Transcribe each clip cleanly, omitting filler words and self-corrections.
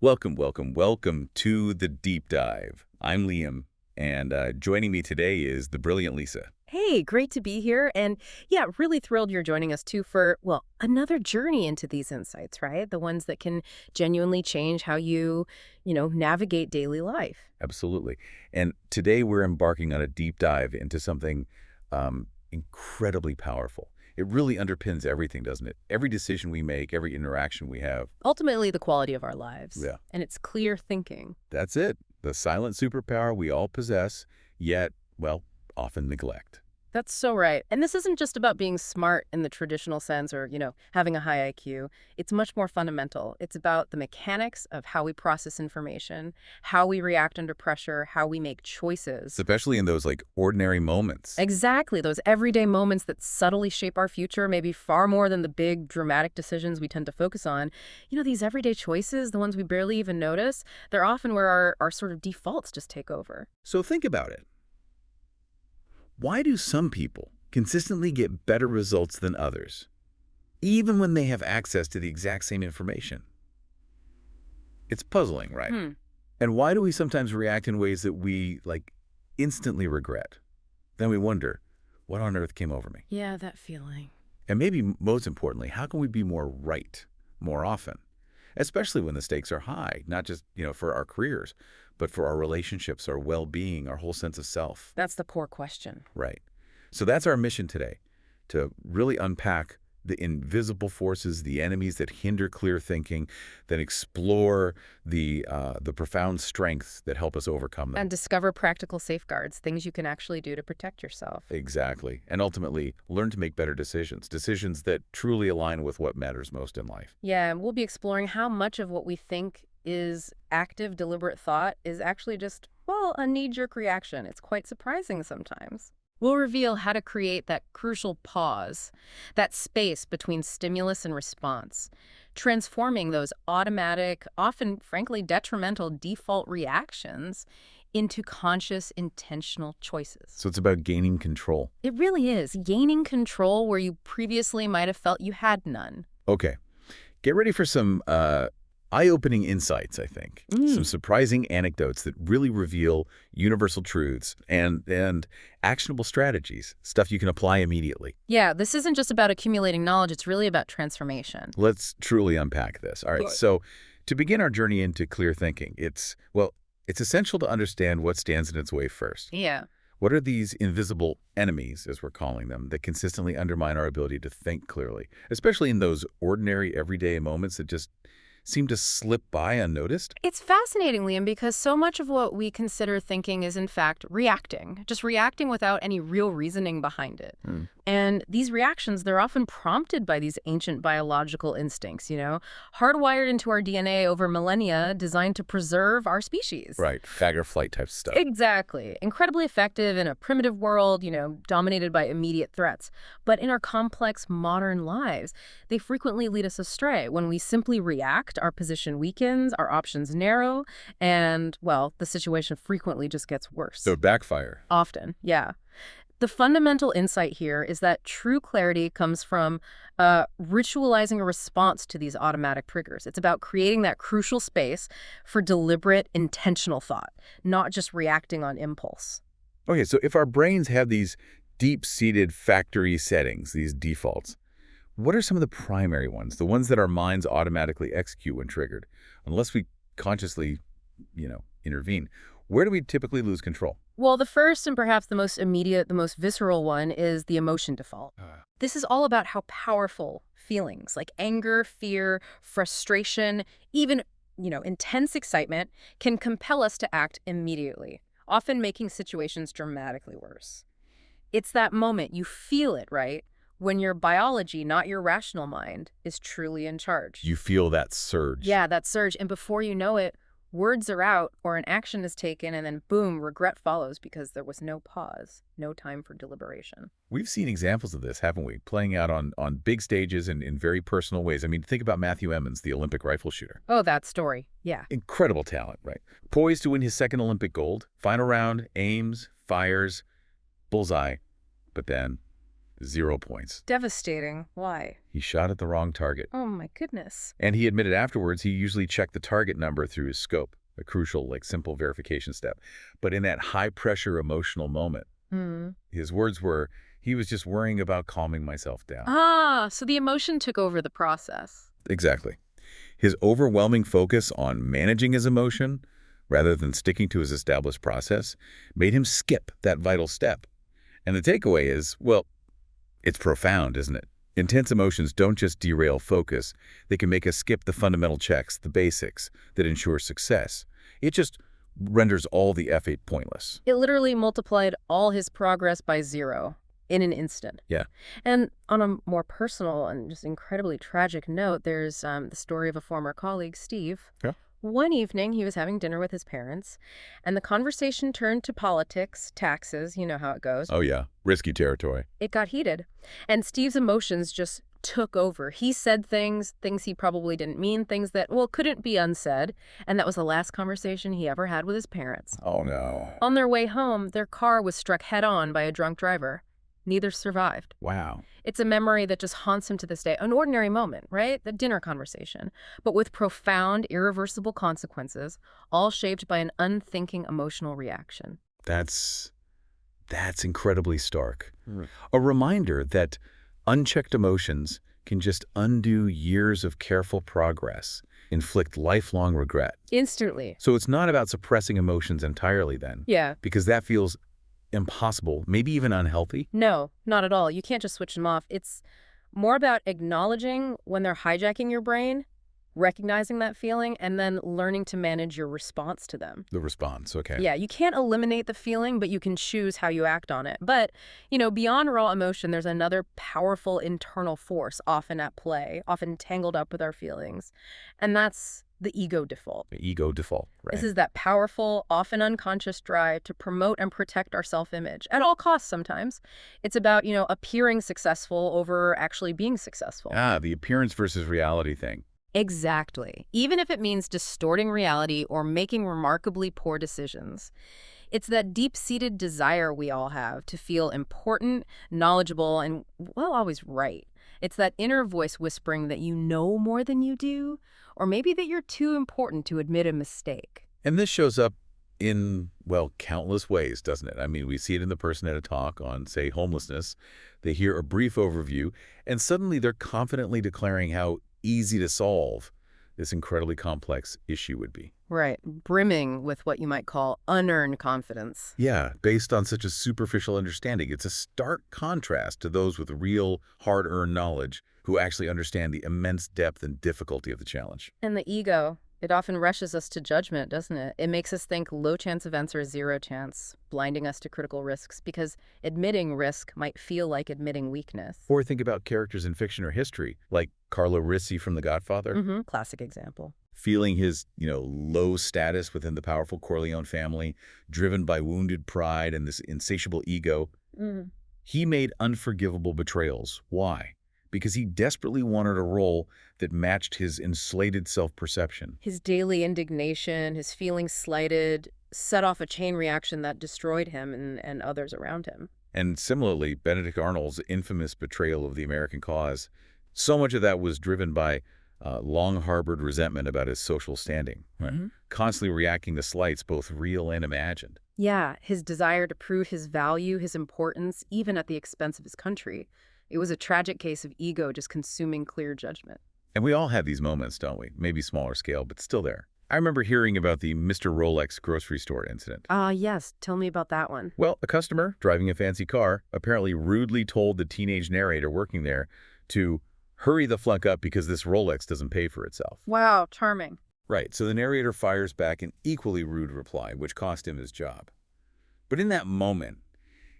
Welcome to the deep dive. I'm Liam, and joining me today is the brilliant Lisa. Hey, great to be here. And yeah, really thrilled you're joining us too for, well, another journey into these insights, right? The ones that can genuinely change how you navigate daily life. Absolutely. And today we're embarking on a deep dive into something incredibly powerful. It really underpins everything, doesn't it? Every decision we make, every interaction we have. Ultimately, the quality of our lives. Yeah. And it's clear thinking. That's it. The silent superpower we all possess, yet, well, often neglect. That's so right. And this isn't just about being smart in the traditional sense or, having a high IQ. It's much more fundamental. It's about the mechanics of how we process information, how we react under pressure, how we make choices. Especially in those, ordinary moments. Exactly. Those everyday moments that subtly shape our future, maybe far more than the big, dramatic decisions we tend to focus on. These everyday choices, the ones we barely even notice, they're often where our sort of defaults just take over. So think about it. Why do some people consistently get better results than others, even when they have access to the exact same information? It's puzzling, right? And why do we sometimes react in ways that we, instantly regret? Then we wonder, what on earth came over me? Yeah, that feeling. And maybe most importantly, how can we be more right more often? Especially when the stakes are high, not just, for our careers, but for our relationships, our well-being, our whole sense of self. That's the core question. Right. So that's our mission today, to really unpack the invisible forces, the enemies that hinder clear thinking, then explore the profound strengths that help us overcome them. And discover practical safeguards, things you can actually do to protect yourself. Exactly. And ultimately, learn to make better decisions, decisions that truly align with what matters most in life. Yeah, and we'll be exploring how much of what we think is active, deliberate thought is actually just, well, a knee-jerk reaction. It's quite surprising sometimes. We'll reveal how to create that crucial pause, that space between stimulus and response, transforming those automatic, often, frankly, detrimental default reactions into conscious, intentional choices. So it's about gaining control. It really is. Gaining control where you previously might have felt you had none. Okay. Get ready for some eye-opening insights, I think. Some surprising anecdotes that really reveal universal truths and actionable strategies, stuff you can apply immediately. Yeah, this isn't just about accumulating knowledge. It's really about transformation. Let's truly unpack this. All right, so to begin our journey into clear thinking, it's essential to understand what stands in its way first. Yeah. What are these invisible enemies, as we're calling them, that consistently undermine our ability to think clearly, especially in those ordinary, everyday moments that just seem to slip by unnoticed? It's fascinating, Liam, because so much of what we consider thinking is, in fact, reacting, just reacting without any real reasoning behind it. And these reactions, they're often prompted by these ancient biological instincts, hardwired into our DNA over millennia, designed to preserve our species. Right, fight or flight type stuff. Exactly. Incredibly effective in a primitive world, dominated by immediate threats. But in our complex modern lives, they frequently lead us astray. When we simply react, our position weakens, our options narrow, and, well, the situation frequently just gets worse. So backfire. Often, yeah. The fundamental insight here is that true clarity comes from ritualizing a response to these automatic triggers. It's about creating that crucial space for deliberate, intentional thought, not just reacting on impulse. Okay, so if our brains have these deep-seated factory settings, these defaults, what are some of the primary ones, the ones that our minds automatically execute when triggered, unless we consciously, intervene? Where do we typically lose control? Well, the first and perhaps the most immediate, the most visceral one is the emotion default. This is all about how powerful feelings like anger, fear, frustration, even, intense excitement can compel us to act immediately, often making situations dramatically worse. It's that moment, you feel it, right? When your biology, not your rational mind, is truly in charge. You feel that surge. Yeah, that surge. And before you know it, words are out or an action is taken, and then boom, regret follows because there was no pause, no time for deliberation. We've seen examples of this, haven't we? Playing out on big stages and in very personal ways. I mean, think about Matthew Emmons, the Olympic rifle shooter. Oh, that story. Yeah. Incredible talent, right? Poised to win his second Olympic gold. Final round, aims, fires, bullseye. But then 0 points. Devastating. Why? He shot at the wrong target. Oh my goodness. And he admitted afterwards he usually checked the target number through his scope, a crucial, simple verification step. But in that high-pressure emotional moment, his words were, he was just worrying about calming myself down. Ah, so the emotion took over the process. Exactly. His overwhelming focus on managing his emotion, rather than sticking to his established process, made him skip that vital step. And the takeaway is, well, it's profound, isn't it? Intense emotions don't just derail focus. They can make us skip the fundamental checks, the basics, that ensure success. It just renders all the effort pointless. It literally multiplied all his progress by 0 in an instant. Yeah. And on a more personal and just incredibly tragic note, there's the story of a former colleague, Steve. Yeah. One evening, he was having dinner with his parents, and the conversation turned to politics, taxes, you know how it goes. Oh, yeah. Risky territory. It got heated, and Steve's emotions just took over. He said things he probably didn't mean, things that, well, couldn't be unsaid, and that was the last conversation he ever had with his parents. Oh, no. On their way home, their car was struck head-on by a drunk driver. Neither survived. Wow. It's a memory that just haunts him to this day. An ordinary moment, right? The dinner conversation. But with profound, irreversible consequences, all shaped by an unthinking emotional reaction. That's incredibly stark. A reminder that unchecked emotions can just undo years of careful progress, inflict lifelong regret. Instantly. So it's not about suppressing emotions entirely then. Yeah. Because that feels impossible, maybe even unhealthy. No, not at all. You can't just switch them off. It's more about acknowledging when they're hijacking your brain, recognizing that feeling, and then learning to manage your response to them. The response, okay. Yeah, you can't eliminate the feeling, but you can choose how you act on it. But, beyond raw emotion, there's another powerful internal force often at play, often tangled up with our feelings. And that's the ego default. The ego default, right? This is that powerful, often unconscious drive to promote and protect our self-image, at all costs sometimes. It's about, appearing successful over actually being successful. The appearance versus reality thing. Exactly. Even if it means distorting reality or making remarkably poor decisions. It's that deep-seated desire we all have to feel important, knowledgeable, and, well, always right. It's that inner voice whispering that you know more than you do, or maybe that you're too important to admit a mistake. And this shows up in, well, countless ways, doesn't it? I mean, we see it in the person at a talk on, say, homelessness. They hear a brief overview, and suddenly they're confidently declaring how easy to solve this incredibly complex issue would be. Right. Brimming with what you might call unearned confidence. Yeah, based on such a superficial understanding. It's a stark contrast to those with real, hard-earned knowledge who actually understand the immense depth and difficulty of the challenge. And the ego, it often rushes us to judgment, doesn't it? It makes us think low chance events are 0 chance, blinding us to critical risks because admitting risk might feel like admitting weakness. Or think about characters in fiction or history, like Carlo Ricci from The Godfather. Classic example. Feeling his, low status within the powerful Corleone family, driven by wounded pride and this insatiable ego. He made unforgivable betrayals. Why? Because he desperately wanted a role that matched his inflated self-perception. His daily indignation, his feelings slighted, set off a chain reaction that destroyed him and others around him. And similarly, Benedict Arnold's infamous betrayal of the American cause, so much of that was driven by long-harbored resentment about his social standing, constantly reacting to slights, both real and imagined. Yeah, his desire to prove his value, his importance, even at the expense of his country. It was a tragic case of ego just consuming clear judgment. And we all have these moments, don't we? Maybe smaller scale, but still there. I remember hearing about the Mr. Rolex grocery store incident. Yes. Tell me about that one. Well, a customer driving a fancy car apparently rudely told the teenage narrator working there to hurry the flunk up because this Rolex doesn't pay for itself. Wow, charming. Right, so the narrator fires back an equally rude reply, which cost him his job. But in that moment,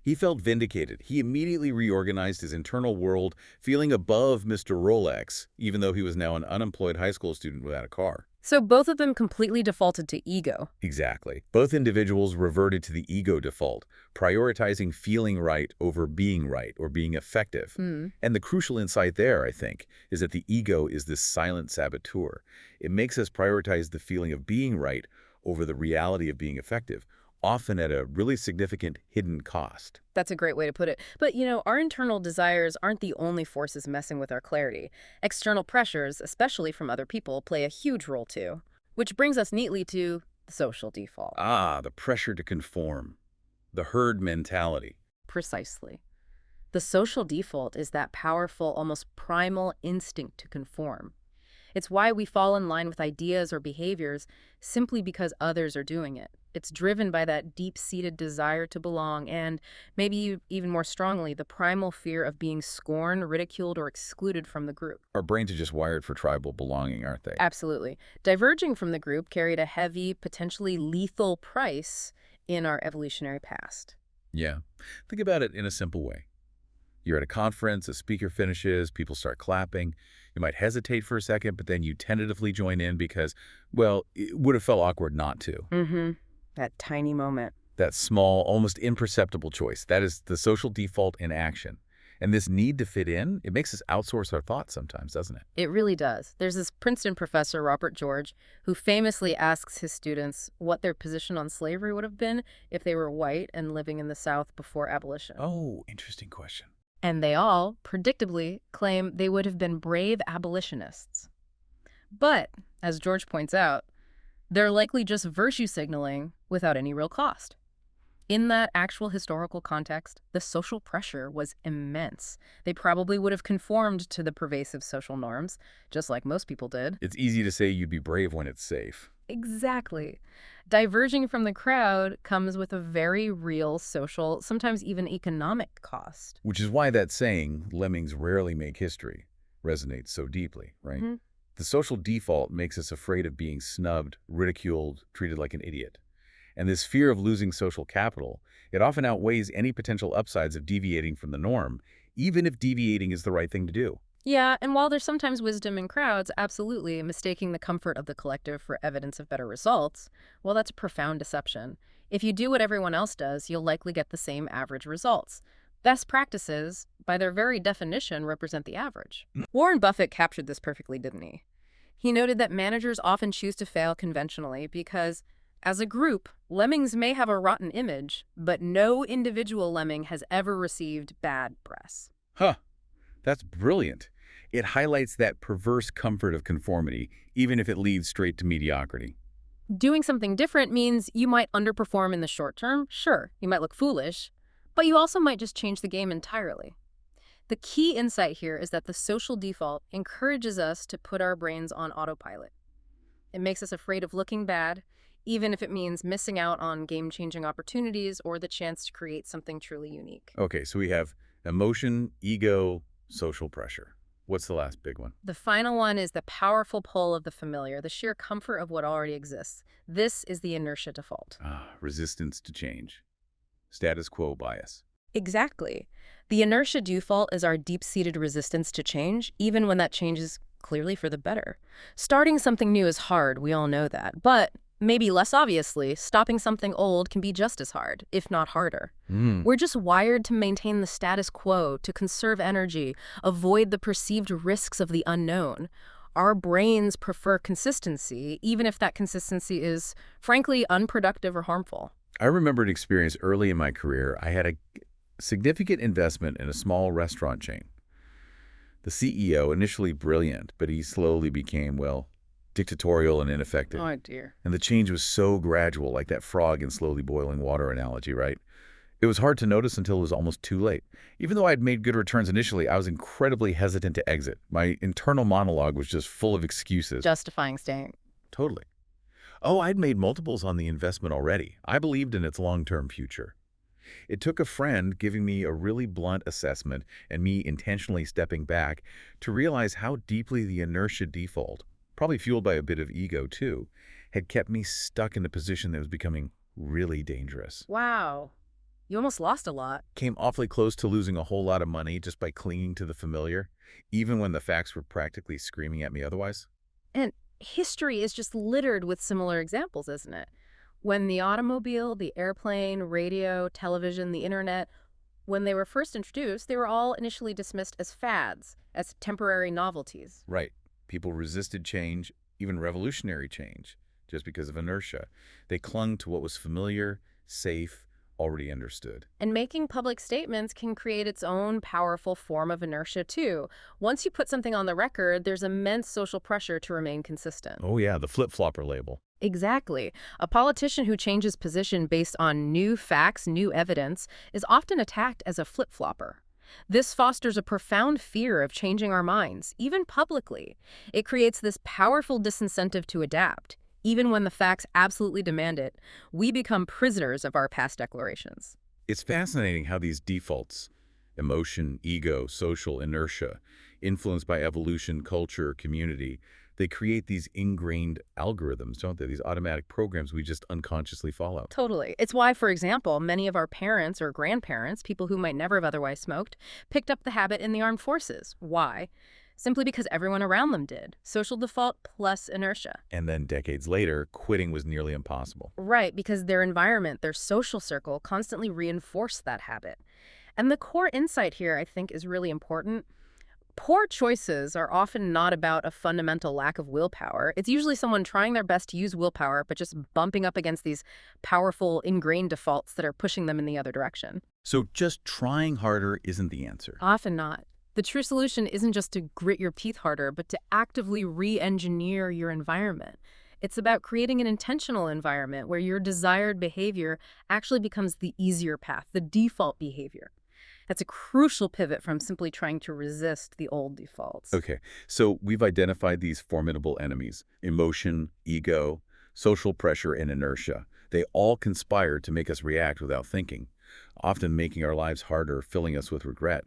he felt vindicated. He immediately reorganized his internal world, feeling above Mr. Rolex, even though he was now an unemployed high school student without a car. So both of them completely defaulted to ego. Exactly. Both individuals reverted to the ego default, prioritizing feeling right over being right or being effective. And the crucial insight there, I think, is that the ego is this silent saboteur. It makes us prioritize the feeling of being right over the reality of being effective, often at a really significant hidden cost. That's a great way to put it. But, our internal desires aren't the only forces messing with our clarity. External pressures, especially from other people, play a huge role too. Which brings us neatly to the social default. Ah, the pressure to conform. The herd mentality. Precisely. The social default is that powerful, almost primal instinct to conform. It's why we fall in line with ideas or behaviors simply because others are doing it. It's driven by that deep-seated desire to belong and, maybe even more strongly, the primal fear of being scorned, ridiculed, or excluded from the group. Our brains are just wired for tribal belonging, aren't they? Absolutely. Diverging from the group carried a heavy, potentially lethal price in our evolutionary past. Yeah. Think about it in a simple way. You're at a conference, a speaker finishes, people start clapping. You might hesitate for a second, but then you tentatively join in because, well, it would have felt awkward not to. Mm-hmm. That tiny moment. That small, almost imperceptible choice. That is the social default in action. And this need to fit in, it makes us outsource our thoughts sometimes, doesn't it? It really does. There's this Princeton professor, Robert George, who famously asks his students what their position on slavery would have been if they were white and living in the South before abolition. Oh, interesting question. And they all, predictably, claim they would have been brave abolitionists. But, as George points out, they're likely just virtue signaling without any real cost. In that actual historical context, the social pressure was immense. They probably would have conformed to the pervasive social norms, just like most people did. It's easy to say you'd be brave when it's safe. Exactly. Diverging from the crowd comes with a very real social, sometimes even economic cost. Which is why that saying, lemmings rarely make history, resonates so deeply, right? Mm-hmm. The social default makes us afraid of being snubbed, ridiculed, treated like an idiot. And this fear of losing social capital, it often outweighs any potential upsides of deviating from the norm, even if deviating is the right thing to do. Yeah, and while there's sometimes wisdom in crowds, absolutely, mistaking the comfort of the collective for evidence of better results, well, that's a profound deception. If you do what everyone else does, you'll likely get the same average results. Best practices, by their very definition, represent the average. Warren Buffett captured this perfectly, didn't he? He noted that managers often choose to fail conventionally because, as a group, lemmings may have a rotten image, but no individual lemming has ever received bad press. Huh, that's brilliant. It highlights that perverse comfort of conformity, even if it leads straight to mediocrity. Doing something different means you might underperform in the short term. Sure, you might look foolish, but you also might just change the game entirely. The key insight here is that the social default encourages us to put our brains on autopilot. It makes us afraid of looking bad, even if it means missing out on game-changing opportunities or the chance to create something truly unique. Okay, so we have emotion, ego, social pressure. What's the last big one? The final one is the powerful pull of the familiar, the sheer comfort of what already exists. This is the inertia default. Resistance to change. Status quo bias. Exactly. The inertia default is our deep-seated resistance to change, even when that change is clearly for the better. Starting something new is hard, we all know that. But maybe less obviously, stopping something old can be just as hard, if not harder. We're just wired to maintain the status quo, to conserve energy, avoid the perceived risks of the unknown. Our brains prefer consistency, even if that consistency is, frankly, unproductive or harmful. I remember an experience early in my career. I had a significant investment in a small restaurant chain. The CEO, initially brilliant, but he slowly became, well, dictatorial and ineffective. Oh, dear. And the change was so gradual, like that frog in slowly boiling water analogy, right? It was hard to notice until it was almost too late. Even though I'd made good returns initially, I was incredibly hesitant to exit. My internal monologue was just full of excuses. Justifying staying. Totally. Oh, I'd made multiples on the investment already. I believed in its long-term future. It took a friend giving me a really blunt assessment and me intentionally stepping back to realize how deeply the inertia default, probably fueled by a bit of ego too, had kept me stuck in a position that was becoming really dangerous. Wow. You almost lost a lot. Came awfully close to losing a whole lot of money just by clinging to the familiar, even when the facts were practically screaming at me otherwise. And history is just littered with similar examples, isn't it? When the automobile, the airplane, radio, television, the internet, when they were first introduced, they were all initially dismissed as fads, as temporary novelties. Right. People resisted change, even revolutionary change, just because of inertia. They clung to what was familiar, safe, already understood. And making public statements can create its own powerful form of inertia, too. Once you put something on the record, there's immense social pressure to remain consistent. Oh yeah, the flip-flopper label. Exactly. A politician who changes position based on new facts, new evidence, is often attacked as a flip-flopper. This fosters a profound fear of changing our minds, even publicly. It creates this powerful disincentive to adapt. Even when the facts absolutely demand it, we become prisoners of our past declarations. It's fascinating how these defaults, emotion, ego, social inertia, influenced by evolution, culture, community, they create these ingrained algorithms, don't they? These automatic programs we just unconsciously follow. Totally. It's why, for example, many of our parents or grandparents, people who might never have otherwise smoked, picked up the habit in the armed forces. Why? Simply because everyone around them did. Social default plus inertia. And then decades later, quitting was nearly impossible. Right, because their environment, their social circle, constantly reinforced that habit. And the core insight here, I think, is really important. Poor choices are often not about a fundamental lack of willpower. It's usually someone trying their best to use willpower, but just bumping up against these powerful, ingrained defaults that are pushing them in the other direction. So just trying harder isn't the answer. Often not. The true solution isn't just to grit your teeth harder, but to actively re-engineer your environment. It's about creating an intentional environment where your desired behavior actually becomes the easier path, the default behavior. That's a crucial pivot from simply trying to resist the old defaults. Okay, so we've identified these formidable enemies: emotion, ego, social pressure, and inertia. They all conspire to make us react without thinking, often making our lives harder, filling us with regret.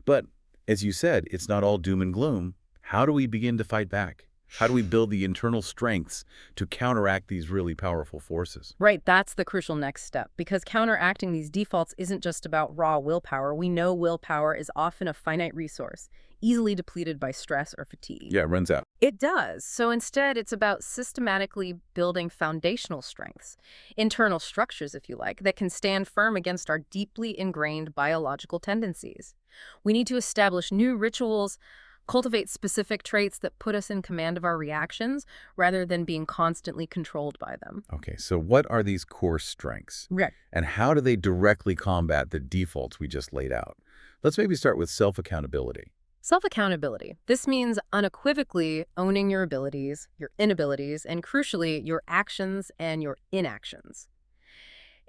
But as you said, it's not all doom and gloom. How do we begin to fight back? How do we build the internal strengths to counteract these really powerful forces? Right, that's the crucial next step, because counteracting these defaults isn't just about raw willpower. We know willpower is often a finite resource, easily depleted by stress or fatigue. Yeah, it runs out. It does. So instead, it's about systematically building foundational strengths, internal structures, if you like, that can stand firm against our deeply ingrained biological tendencies. We need to establish new rituals, cultivate specific traits that put us in command of our reactions rather than being constantly controlled by them. Okay, so what are these core strengths? Right. And how do they directly combat the defaults we just laid out? Let's maybe start with self-accountability. Self-accountability. This means unequivocally owning your abilities, your inabilities, and crucially, your actions and your inactions.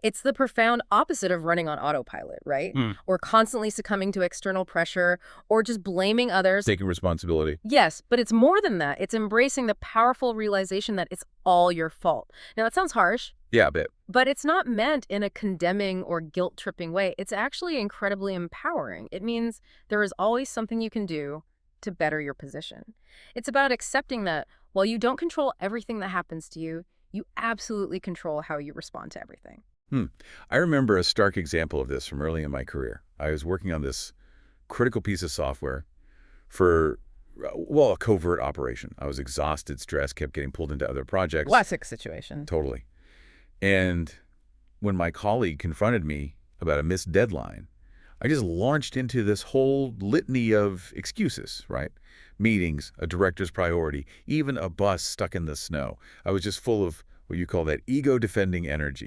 It's the profound opposite of running on autopilot, right? Or constantly succumbing to external pressure, or just blaming others. Taking responsibility. Yes, but it's more than that. It's embracing the powerful realization that it's all your fault. Now, that sounds harsh. Yeah, a bit. But it's not meant in a condemning or guilt-tripping way. It's actually incredibly empowering. It means there is always something you can do to better your position. It's about accepting that while you don't control everything that happens to you, you absolutely control how you respond to everything. I remember a stark example of this from early in my career. I was working on this critical piece of software for, well, a covert operation. I was exhausted, stressed, kept getting pulled into other projects. Classic situation. Totally. And when my colleague confronted me about a missed deadline, I just launched into this whole litany of excuses, right? Meetings, a director's priority, even a bus stuck in the snow. I was just full of what you call that ego-defending energy.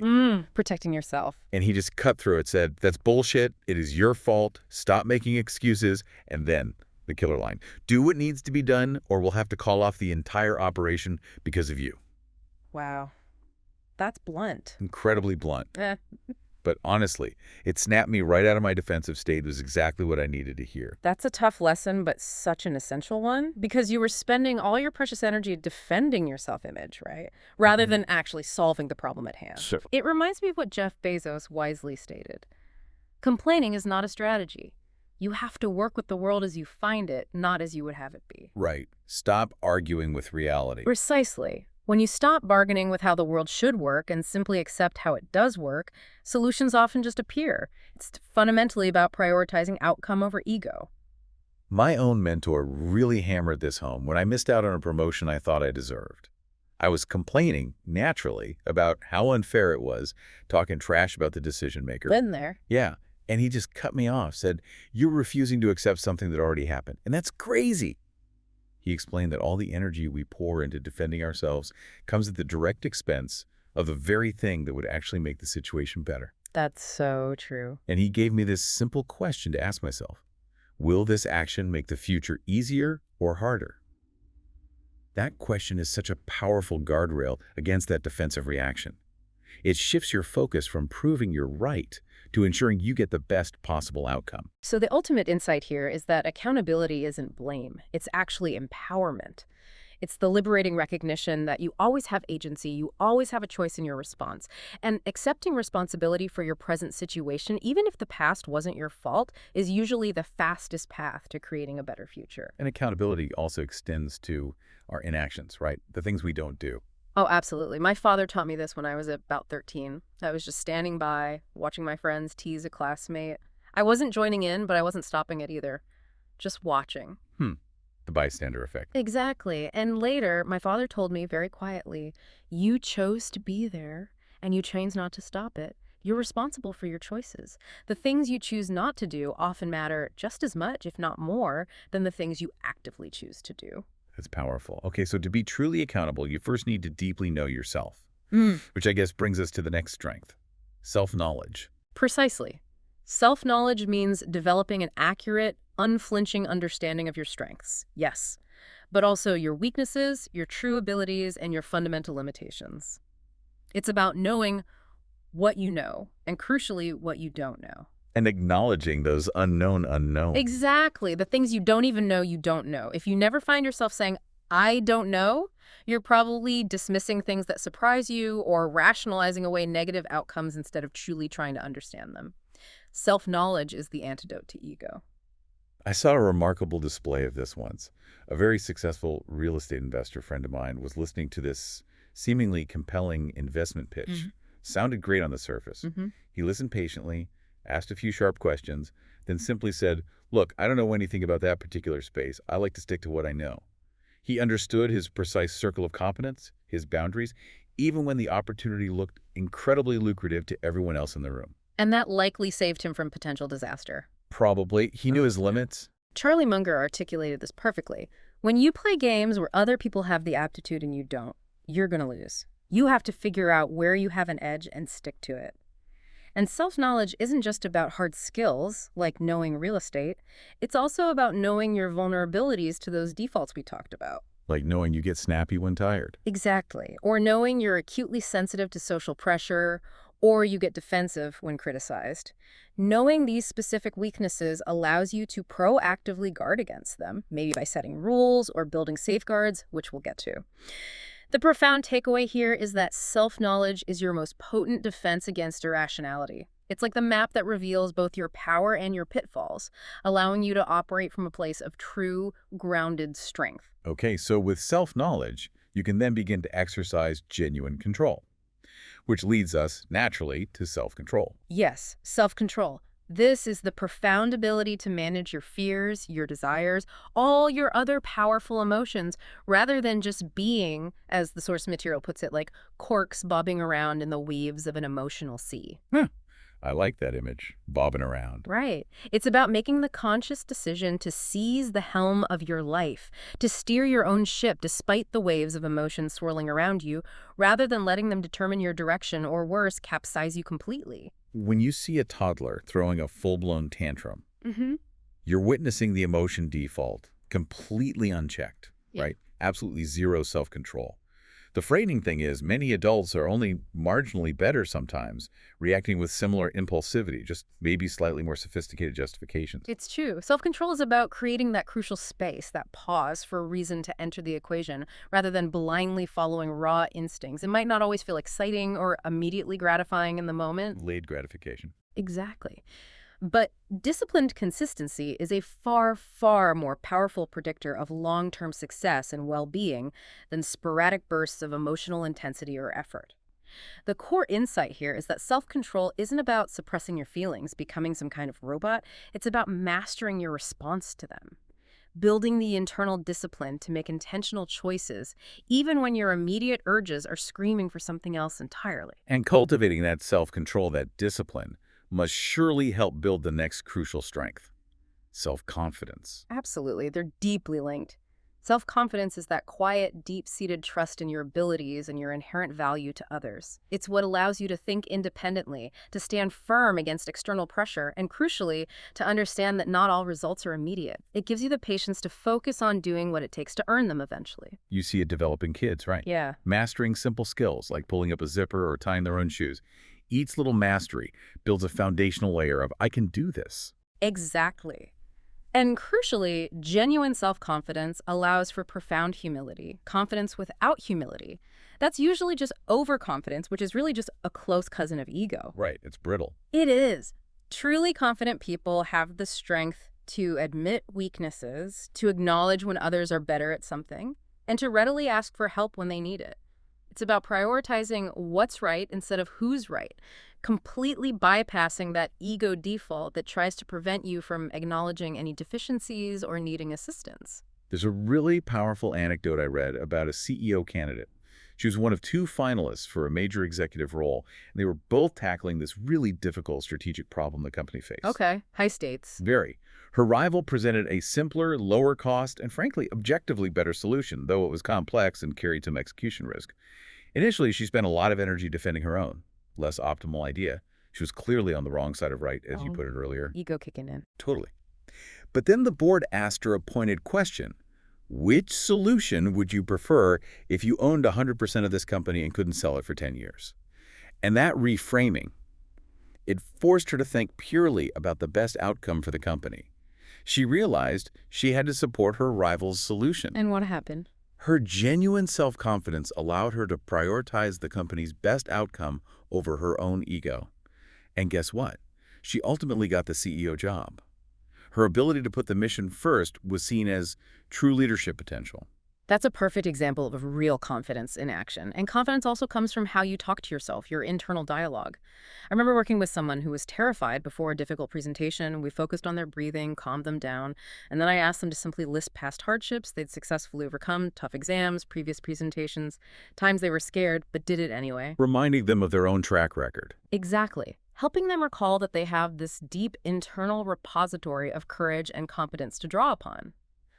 Protecting yourself. And he just cut through it, said, "That's bullshit. It is your fault. Stop making excuses." And then the killer line: "Do what needs to be done, or we'll have to call off the entire operation because of you." Wow. That's blunt. Incredibly blunt. But honestly, it snapped me right out of my defensive state. It was exactly what I needed to hear. That's a tough lesson, but such an essential one, because you were spending all your precious energy defending your self-image, right? Rather than actually solving the problem at hand. Sure. It reminds me of what Jeff Bezos wisely stated. Complaining is not a strategy. You have to work with the world as you find it, not as you would have it be. Right. Stop arguing with reality. Precisely. When you stop bargaining with how the world should work and simply accept how it does work, solutions often just appear. It's fundamentally about prioritizing outcome over ego. My own mentor really hammered this home when I missed out on a promotion I thought I deserved. I was complaining, naturally, about how unfair it was, talking trash about the decision maker. Been there. Yeah, and he just cut me off, said, "You're refusing to accept something that already happened, and that's crazy." He explained that all the energy we pour into defending ourselves comes at the direct expense of the very thing that would actually make the situation better. That's so true. And he gave me this simple question to ask myself. Will this action make the future easier or harder? That question is such a powerful guardrail against that defensive reaction. It shifts your focus from proving you're right to ensuring you get the best possible outcome. So the ultimate insight here is that accountability isn't blame. It's actually empowerment. It's the liberating recognition that you always have agency, you always have a choice in your response. And accepting responsibility for your present situation, even if the past wasn't your fault, is usually the fastest path to creating a better future. And accountability also extends to our inactions, right? The things we don't do. Oh, absolutely. My father taught me this when I was about 13. I was just standing by, watching my friends tease a classmate. I wasn't joining in, but I wasn't stopping it either. Just watching. The bystander effect. Exactly. And later, my father told me very quietly, you chose to be there, and you chose not to stop it. You're responsible for your choices. The things you choose not to do often matter just as much, if not more, than the things you actively choose to do. That's powerful. Okay, so to be truly accountable, you first need to deeply know yourself, which I guess brings us to the next strength, self-knowledge. Precisely. Self-knowledge means developing an accurate, unflinching understanding of your strengths, yes, but also your weaknesses, your true abilities, and your fundamental limitations. It's about knowing what you know, and crucially, what you don't know. And acknowledging those unknown unknowns. Exactly. The things you don't even know you don't know. If you never find yourself saying, I don't know, you're probably dismissing things that surprise you or rationalizing away negative outcomes instead of truly trying to understand them. Self-knowledge is the antidote to ego. I saw a remarkable display of this once. A very successful real estate investor friend of mine was listening to this seemingly compelling investment pitch. Sounded great on the surface. He listened patiently, asked a few sharp questions, then simply said, look, I don't know anything about that particular space. I like to stick to what I know. He understood his precise circle of competence, his boundaries, even when the opportunity looked incredibly lucrative to everyone else in the room. And that likely saved him from potential disaster. Probably. He knew his limits. Charlie Munger articulated this perfectly. When you play games where other people have the aptitude and you don't, you're going to lose. You have to figure out where you have an edge and stick to it. And self-knowledge isn't just about hard skills, like knowing real estate. It's also about knowing your vulnerabilities to those defaults we talked about. Like knowing you get snappy when tired. Exactly. Or knowing you're acutely sensitive to social pressure, or you get defensive when criticized. Knowing these specific weaknesses allows you to proactively guard against them, maybe by setting rules or building safeguards, which we'll get to. The profound takeaway here is that self-knowledge is your most potent defense against irrationality. It's like the map that reveals both your power and your pitfalls, allowing you to operate from a place of true, grounded strength. Okay, so with self-knowledge, you can then begin to exercise genuine control, which leads us, naturally, to self-control. Yes, self-control. This is the profound ability to manage your fears, your desires, all your other powerful emotions, rather than just being, as the source material puts it, like corks bobbing around in the waves of an emotional sea. I like that image, bobbing around. Right. It's about making the conscious decision to seize the helm of your life, to steer your own ship despite the waves of emotion swirling around you, rather than letting them determine your direction or, worse, capsize you completely. When you see a toddler throwing a full-blown tantrum, you're witnessing the emotion default, completely unchecked, right? Absolutely zero self-control. The frightening thing is many adults are only marginally better sometimes, reacting with similar impulsivity, just maybe slightly more sophisticated justifications. It's true. Self-control is about creating that crucial space, that pause for a reason to enter the equation, rather than blindly following raw instincts. It might not always feel exciting or immediately gratifying in the moment. Delayed gratification. Exactly. But disciplined consistency is a far, far more powerful predictor of long-term success and well-being than sporadic bursts of emotional intensity or effort. The core insight here is that self-control isn't about suppressing your feelings, becoming some kind of robot. It's about mastering your response to them, building the internal discipline to make intentional choices, even when your immediate urges are screaming for something else entirely. And cultivating that self-control, that discipline, must surely help build the next crucial strength, self-confidence. Absolutely. They're deeply linked. Self-confidence is that quiet, deep-seated trust in your abilities and your inherent value to others. It's what allows you to think independently, to stand firm against external pressure, and crucially, to understand that not all results are immediate. It gives you the patience to focus on doing what it takes to earn them eventually. You see it developing kids, right? Yeah, Mastering simple skills like pulling up a zipper or tying their own shoes. Each little mastery builds a foundational layer of, I can do this. exactly. And crucially, genuine self-confidence allows for profound humility, confidence without humility. That's usually just overconfidence, which is really just a close cousin of ego. Right, it's brittle. It is. Truly confident people have the strength to admit weaknesses, to acknowledge when others are better at something, and to readily ask for help when they need it. It's about prioritizing what's right instead of who's right, completely bypassing that ego default that tries to prevent you from acknowledging any deficiencies or needing assistance. There's a really powerful anecdote I read about a CEO candidate. She was one of 2 finalists for a major executive role, and they were both tackling this really difficult strategic problem the company faced. Okay, high states. Very. Her rival presented a simpler, lower cost, and frankly, objectively better solution, though it was complex and carried some execution risk. Initially, she spent a lot of energy defending her own, less optimal idea. She was clearly on the wrong side of right, as you put it earlier. Ego kicking in. Totally. But then the board asked her a pointed question. Which solution would you prefer if you owned 100% of this company and couldn't sell it for 10 years? And that reframing, it forced her to think purely about the best outcome for the company. She realized she had to support her rival's solution. And what happened? Her genuine self-confidence allowed her to prioritize the company's best outcome over her own ego. And guess what? She ultimately got the CEO job. Her ability to put the mission first was seen as true leadership potential. That's a perfect example of real confidence in action. And confidence also comes from how you talk to yourself, your internal dialogue. I remember working with someone who was terrified before a difficult presentation. We focused on their breathing, calmed them down, and then I asked them to simply list past hardships they'd successfully overcome, tough exams, previous presentations, times they were scared, but did it anyway. Reminding them of their own track record. Exactly. Helping them recall that they have this deep internal repository of courage and competence to draw upon.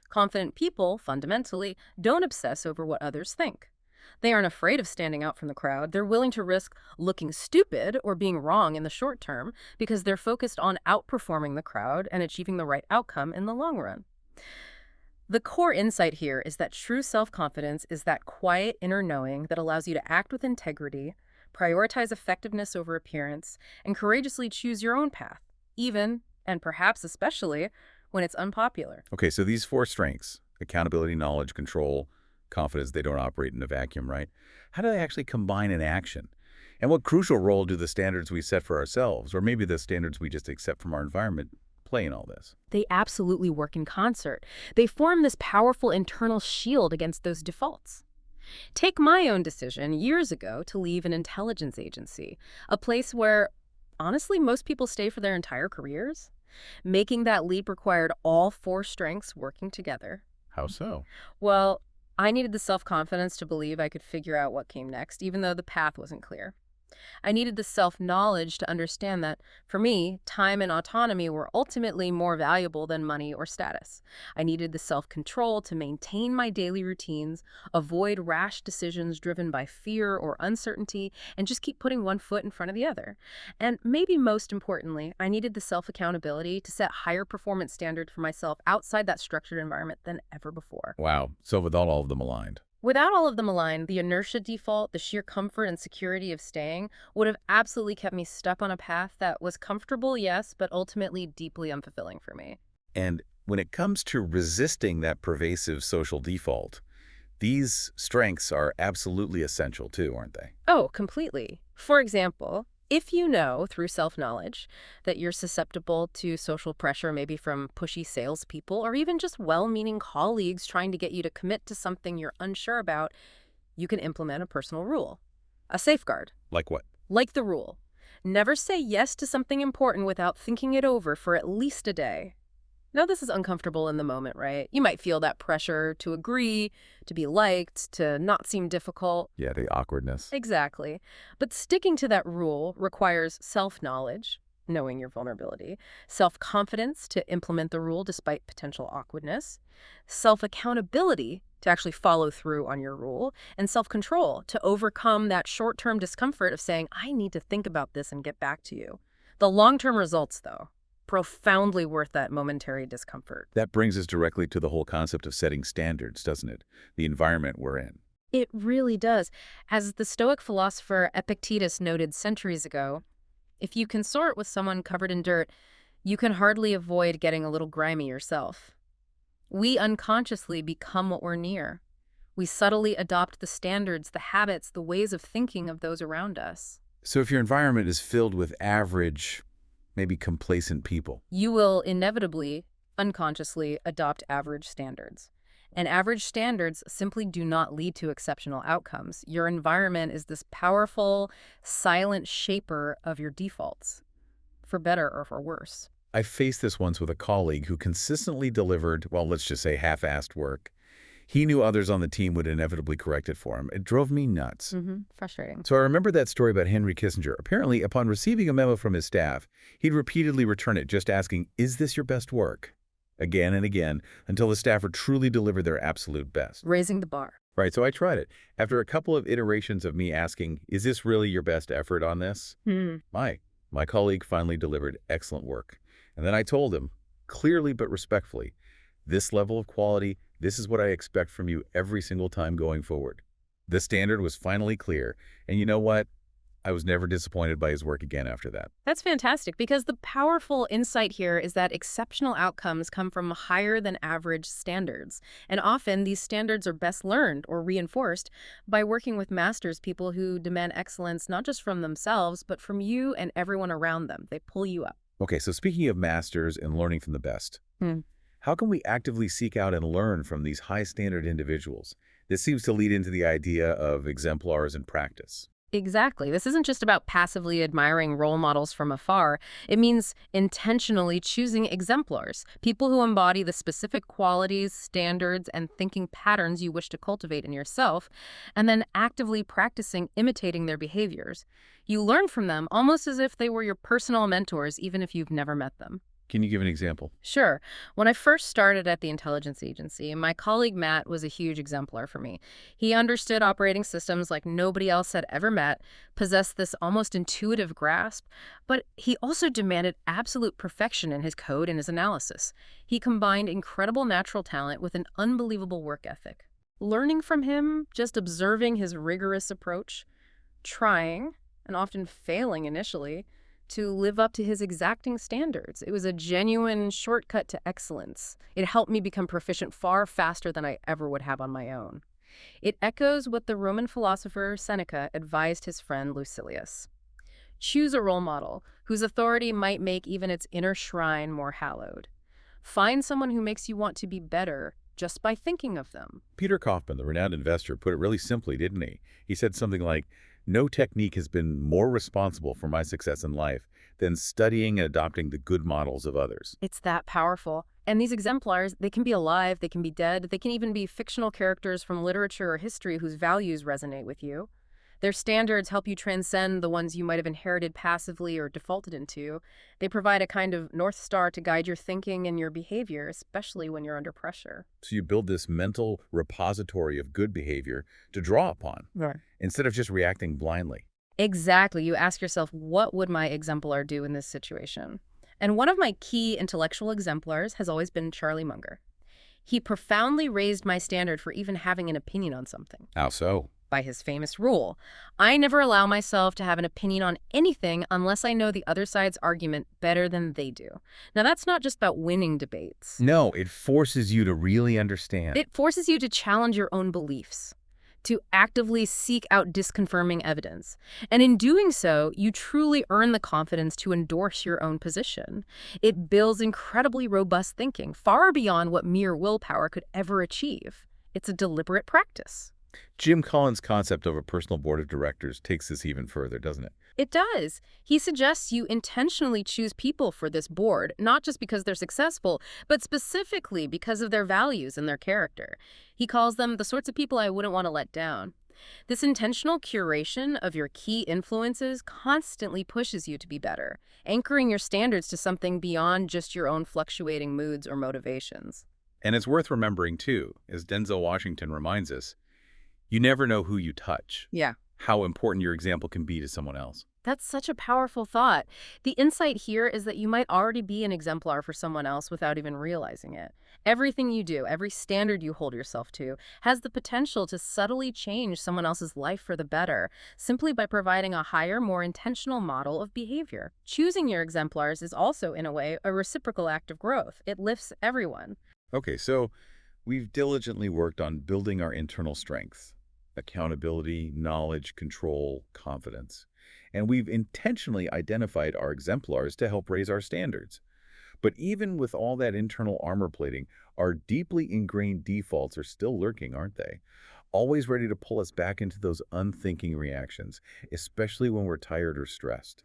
Confident people, fundamentally, don't obsess over what others think. They aren't afraid of standing out from the crowd. They're willing to risk looking stupid or being wrong in the short term because they're focused on outperforming the crowd and achieving the right outcome in the long run. The core insight here is that true self-confidence is that quiet inner knowing that allows you to act with integrity, prioritize effectiveness over appearance, and courageously choose your own path, even, and perhaps especially, when it's unpopular. Okay, so these 4 strengths, accountability, knowledge, control, confidence, they don't operate in a vacuum, right? How do they actually combine in action? And what crucial role do the standards we set for ourselves, or maybe the standards we just accept from our environment, play in all this? They absolutely work in concert. They form this powerful internal shield against those defaults. Take my own decision years ago to leave an intelligence agency, a place where, honestly, most people stay for their entire careers. Making that leap required all 4 strengths working together. How so? Well, I needed the self-confidence to believe I could figure out what came next, even though the path wasn't clear. I needed the self-knowledge to understand that, for me, time and autonomy were ultimately more valuable than money or status. I needed the self-control to maintain my daily routines, avoid rash decisions driven by fear or uncertainty, and just keep putting one foot in front of the other. And maybe most importantly, I needed the self-accountability to set higher performance standards for myself outside that structured environment than ever before. Wow. So without all of them aligned. Without all of them aligned, the inertia default, the sheer comfort and security of staying, would have absolutely kept me stuck on a path that was comfortable, yes, but ultimately deeply unfulfilling for me. And when it comes to resisting that pervasive social default, these strengths are absolutely essential too, aren't they? Oh, completely. For example, if you know through self-knowledge that you're susceptible to social pressure, maybe from pushy salespeople or even just well-meaning colleagues trying to get you to commit to something you're unsure about, you can implement a personal rule, a safeguard. Like what? Like the rule, never say yes to something important without thinking it over for at least a day. Now, this is uncomfortable in the moment, right? You might feel that pressure to agree, to be liked, to not seem difficult. Yeah, the awkwardness. Exactly. But sticking to that rule requires self-knowledge, knowing your vulnerability, self-confidence to implement the rule despite potential awkwardness, self-accountability to actually follow through on your rule, and self-control to overcome that short-term discomfort of saying, I need to think about this and get back to you. The long-term results, though, profoundly worth that momentary discomfort. That brings us directly to the whole concept of setting standards, doesn't it? The environment we're in. It really does. As the Stoic philosopher Epictetus noted centuries ago, if you consort with someone covered in dirt, you can hardly avoid getting a little grimy yourself. We unconsciously become what we're near. We subtly adopt the standards, the habits, the ways of thinking of those around us. So if your environment is filled with average, maybe complacent people, You will inevitably, unconsciously, adopt average standards. And average standards simply do not lead to exceptional outcomes. Your environment is this powerful, silent shaper of your defaults, for better or for worse. I faced this once with a colleague who consistently delivered, well, let's just say half-assed work. He knew others on the team would inevitably correct it for him. It drove me nuts. Frustrating. So I remember that story about Henry Kissinger. Apparently, upon receiving a memo from his staff, he'd repeatedly return it, just asking, is this your best work? Again and again, until the staffer truly delivered their absolute best. Raising the bar. Right, so I tried it. After a couple of iterations of me asking, is this really your best effort on this? My colleague finally delivered excellent work. And then I told him, clearly but respectfully, this level of quality, this is what I expect from you every single time going forward. The standard was finally clear. And you know what? I was never disappointed by his work again after that. That's fantastic, because the powerful insight here is that exceptional outcomes come from higher than average standards. And often these standards are best learned or reinforced by working with masters, people who demand excellence not just from themselves, but from you and everyone around them. They pull you up. Okay, so speaking of masters and learning from the best, how can we actively seek out and learn from these high-standard individuals? This seems to lead into the idea of exemplars in practice. Exactly. This isn't just about passively admiring role models from afar. It means intentionally choosing exemplars, people who embody the specific qualities, standards, and thinking patterns you wish to cultivate in yourself, and then actively practicing imitating their behaviors. You learn from them almost as if they were your personal mentors, even if you've never met them. Can you give an example? Sure. When I first started at the intelligence agency, my colleague Matt was a huge exemplar for me. He understood operating systems like nobody else had ever met, possessed this almost intuitive grasp, but he also demanded absolute perfection in his code and his analysis. He combined incredible natural talent with an unbelievable work ethic. Learning from him, just observing his rigorous approach, trying, and often failing initially, to live up to his exacting standards. It was a genuine shortcut to excellence. It helped me become proficient far faster than I ever would have on my own. It echoes what the Roman philosopher Seneca advised his friend Lucilius. Choose a role model whose authority might make even its inner shrine more hallowed. Find someone who makes you want to be better just by thinking of them. Peter Kaufman, the renowned investor, put it really simply, didn't he? He said something like, no technique has been more responsible for my success in life than studying and adopting the good models of others. It's that powerful. And these exemplars, they can be alive, they can be dead, they can even be fictional characters from literature or history whose values resonate with you. Their standards help you transcend the ones you might have inherited passively or defaulted into. They provide a kind of North Star to guide your thinking and your behavior, especially when you're under pressure. So you build this mental repository of good behavior to draw upon, instead of just reacting blindly. Exactly. You ask yourself, what would my exemplar do in this situation? And one of my key intellectual exemplars has always been Charlie Munger. He profoundly raised my standard for even having an opinion on something. How so? By his famous rule, I never allow myself to have an opinion on anything unless I know the other side's argument better than they do. Now, that's not just about winning debates. No, it forces you to really understand. It forces you to challenge your own beliefs, to actively seek out disconfirming evidence. And in doing so, you truly earn the confidence to endorse your own position. It builds incredibly robust thinking, far beyond what mere willpower could ever achieve. It's a deliberate practice. Jim Collins' concept of a personal board of directors takes this even further, doesn't it? It does. He suggests you intentionally choose people for this board, not just because they're successful, but specifically because of their values and their character. He calls them the sorts of people I wouldn't want to let down. This intentional curation of your key influences constantly pushes you to be better, anchoring your standards to something beyond just your own fluctuating moods or motivations. And it's worth remembering, too, as Denzel Washington reminds us, you never know who you touch, Yeah. how important your example can be to someone else. That's such a powerful thought. The insight here is that you might already be an exemplar for someone else without even realizing it. Everything you do, every standard you hold yourself to, has the potential to subtly change someone else's life for the better, simply by providing a higher, more intentional model of behavior. Choosing your exemplars is also, in a way, a reciprocal act of growth. It lifts everyone. Okay, so we've diligently worked on building our internal strengths, accountability, knowledge, control, confidence. And we've intentionally identified our exemplars to help raise our standards. But even with all that internal armor plating, our deeply ingrained defaults are still lurking, aren't they? Always ready to pull us back into those unthinking reactions, especially when we're tired or stressed.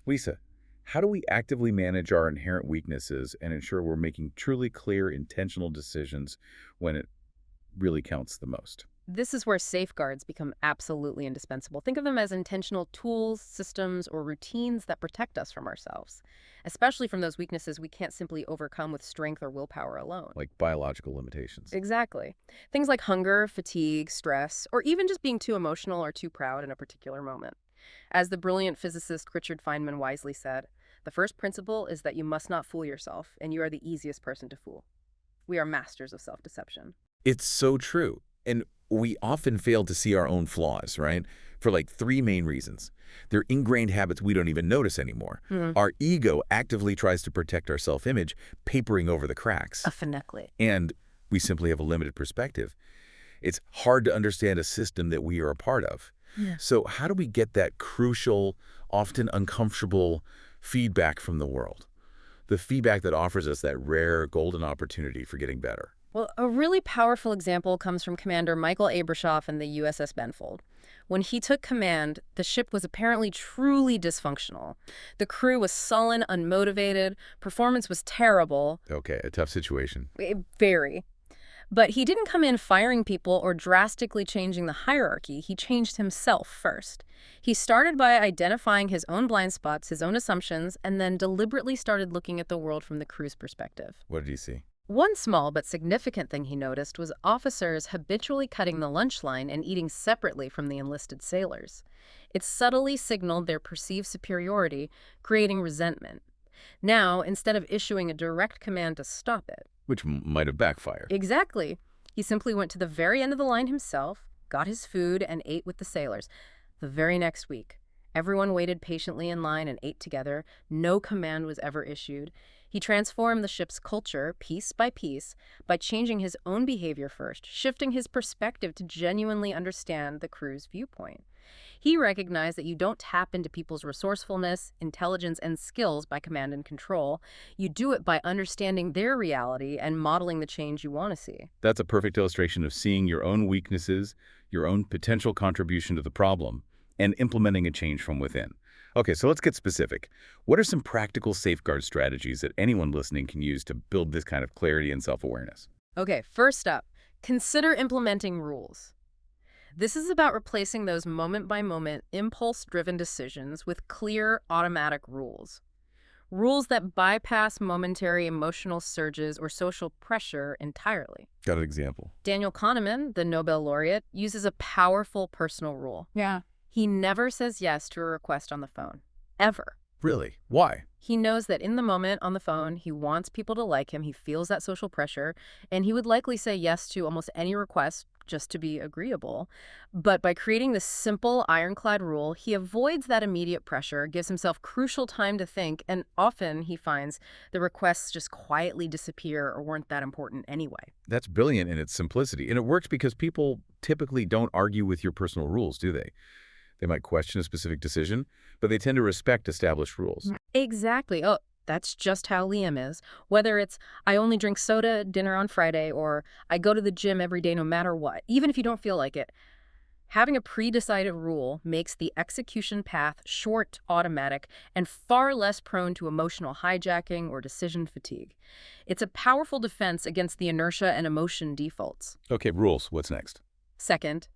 Lisa, how do we actively manage our inherent weaknesses and ensure we're making truly clear, intentional decisions when it really counts the most? This is where safeguards become absolutely indispensable. Think of them as intentional tools, systems, or routines that protect us from ourselves, especially from those weaknesses we can't simply overcome with strength or willpower alone. Like biological limitations. Exactly. Things like hunger, fatigue, stress, or even just being too emotional or too proud in a particular moment. As the brilliant physicist Richard Feynman wisely said, the first principle is that you must not fool yourself, and you are the easiest person to fool. We are masters of self-deception. It's so true. And we often fail to see our own flaws, right? For like three main reasons. They're ingrained habits we don't even notice anymore. Our ego actively tries to protect our self-image, papering over the cracks. Phonetically. And we simply have a limited perspective. It's hard to understand a system that we are a part of. Yeah. So how do we get that crucial, often uncomfortable feedback from the world? The feedback that offers us that rare golden opportunity for getting better. Well, a really powerful example comes from Commander Michael Abrashoff in the USS Benfold. When he took command, the ship was apparently truly dysfunctional. The crew was sullen, unmotivated, performance was terrible. Okay, a tough situation. Very. But he didn't come in firing people or drastically changing the hierarchy. He changed himself first. He started by identifying his own blind spots, his own assumptions, and then deliberately started looking at the world from the crew's perspective. What did he see? One small but significant thing he noticed was officers habitually cutting the lunch line and eating separately from the enlisted sailors. It subtly signaled their perceived superiority, creating resentment. Now, instead of issuing a direct command to stop it, Which might have backfired. exactly, he simply went to the very end of the line himself, got his food, and ate with the sailors. The very next week, everyone waited patiently in line and ate together. No command was ever issued. He transformed the ship's culture, piece by piece, by changing his own behavior first, shifting his perspective to genuinely understand the crew's viewpoint. He recognized that you don't tap into people's resourcefulness, intelligence, and skills by command and control. You do it by understanding their reality and modeling the change you want to see. That's a perfect illustration of seeing your own weaknesses, your own potential contribution to the problem, and implementing a change from within. Okay, so let's get specific. What are some practical safeguard strategies that anyone listening can use to build this kind of clarity and self-awareness? Okay, first up, consider implementing rules. This is about replacing those moment-by-moment, impulse-driven decisions with clear, automatic rules. Rules that bypass momentary emotional surges or social pressure entirely. Got an example? Daniel Kahneman, the Nobel laureate, uses a powerful personal rule. Yeah. He never says yes to a request on the phone. Ever. Really? Why? He knows that in the moment on the phone, he wants people to like him, he feels that social pressure, and he would likely say yes to almost any request just to be agreeable. But by creating this simple, ironclad rule, he avoids that immediate pressure, gives himself crucial time to think, and often he finds the requests just quietly disappear or weren't that important anyway. That's brilliant in its simplicity, and it works because people typically don't argue with your personal rules, do they? They might question a specific decision, but they tend to respect established rules. Exactly. Oh, that's just how Liam is. Whether it's, I only drink soda at dinner on Friday, or I go to the gym every day no matter what, even if you don't feel like it. Having a pre-decided rule makes the execution path short, automatic, and far less prone to emotional hijacking or decision fatigue. It's a powerful defense against the inertia and emotion defaults. Okay, rules. What's next? Second,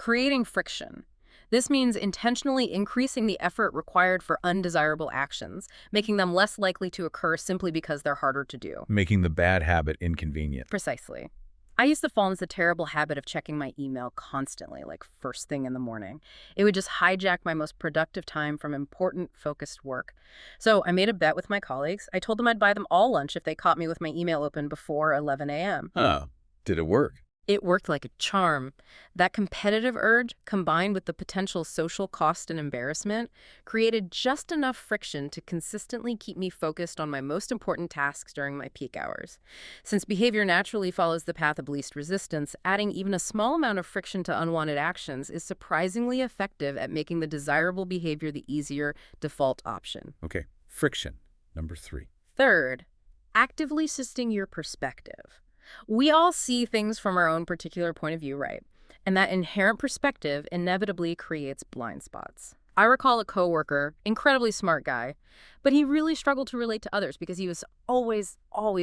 creating friction. This means intentionally increasing the effort required for undesirable actions, making them less likely to occur simply because they're harder to do. Making the bad habit inconvenient. Precisely. I used to fall into the terrible habit of checking my email constantly, like first thing in the morning. It would just hijack my most productive time from important, focused work. So I made a bet with my colleagues. I told them I'd buy them all lunch if they caught me with my email open before 11 a.m. Huh. Did it work? It worked like a charm. That competitive urge, combined with the potential social cost and embarrassment, created just enough friction to consistently keep me focused on my most important tasks during my peak hours. Since behavior naturally follows the path of least resistance, adding even a small amount of friction to unwanted actions is surprisingly effective at making the desirable behavior the easier default option. Okay. Friction. Number 3. Third, actively shifting your perspective. We all see things from our own particular point of view, right? And that inherent perspective inevitably creates blind spots. I recall a coworker, incredibly smart guy, but he really struggled to relate to others because he was always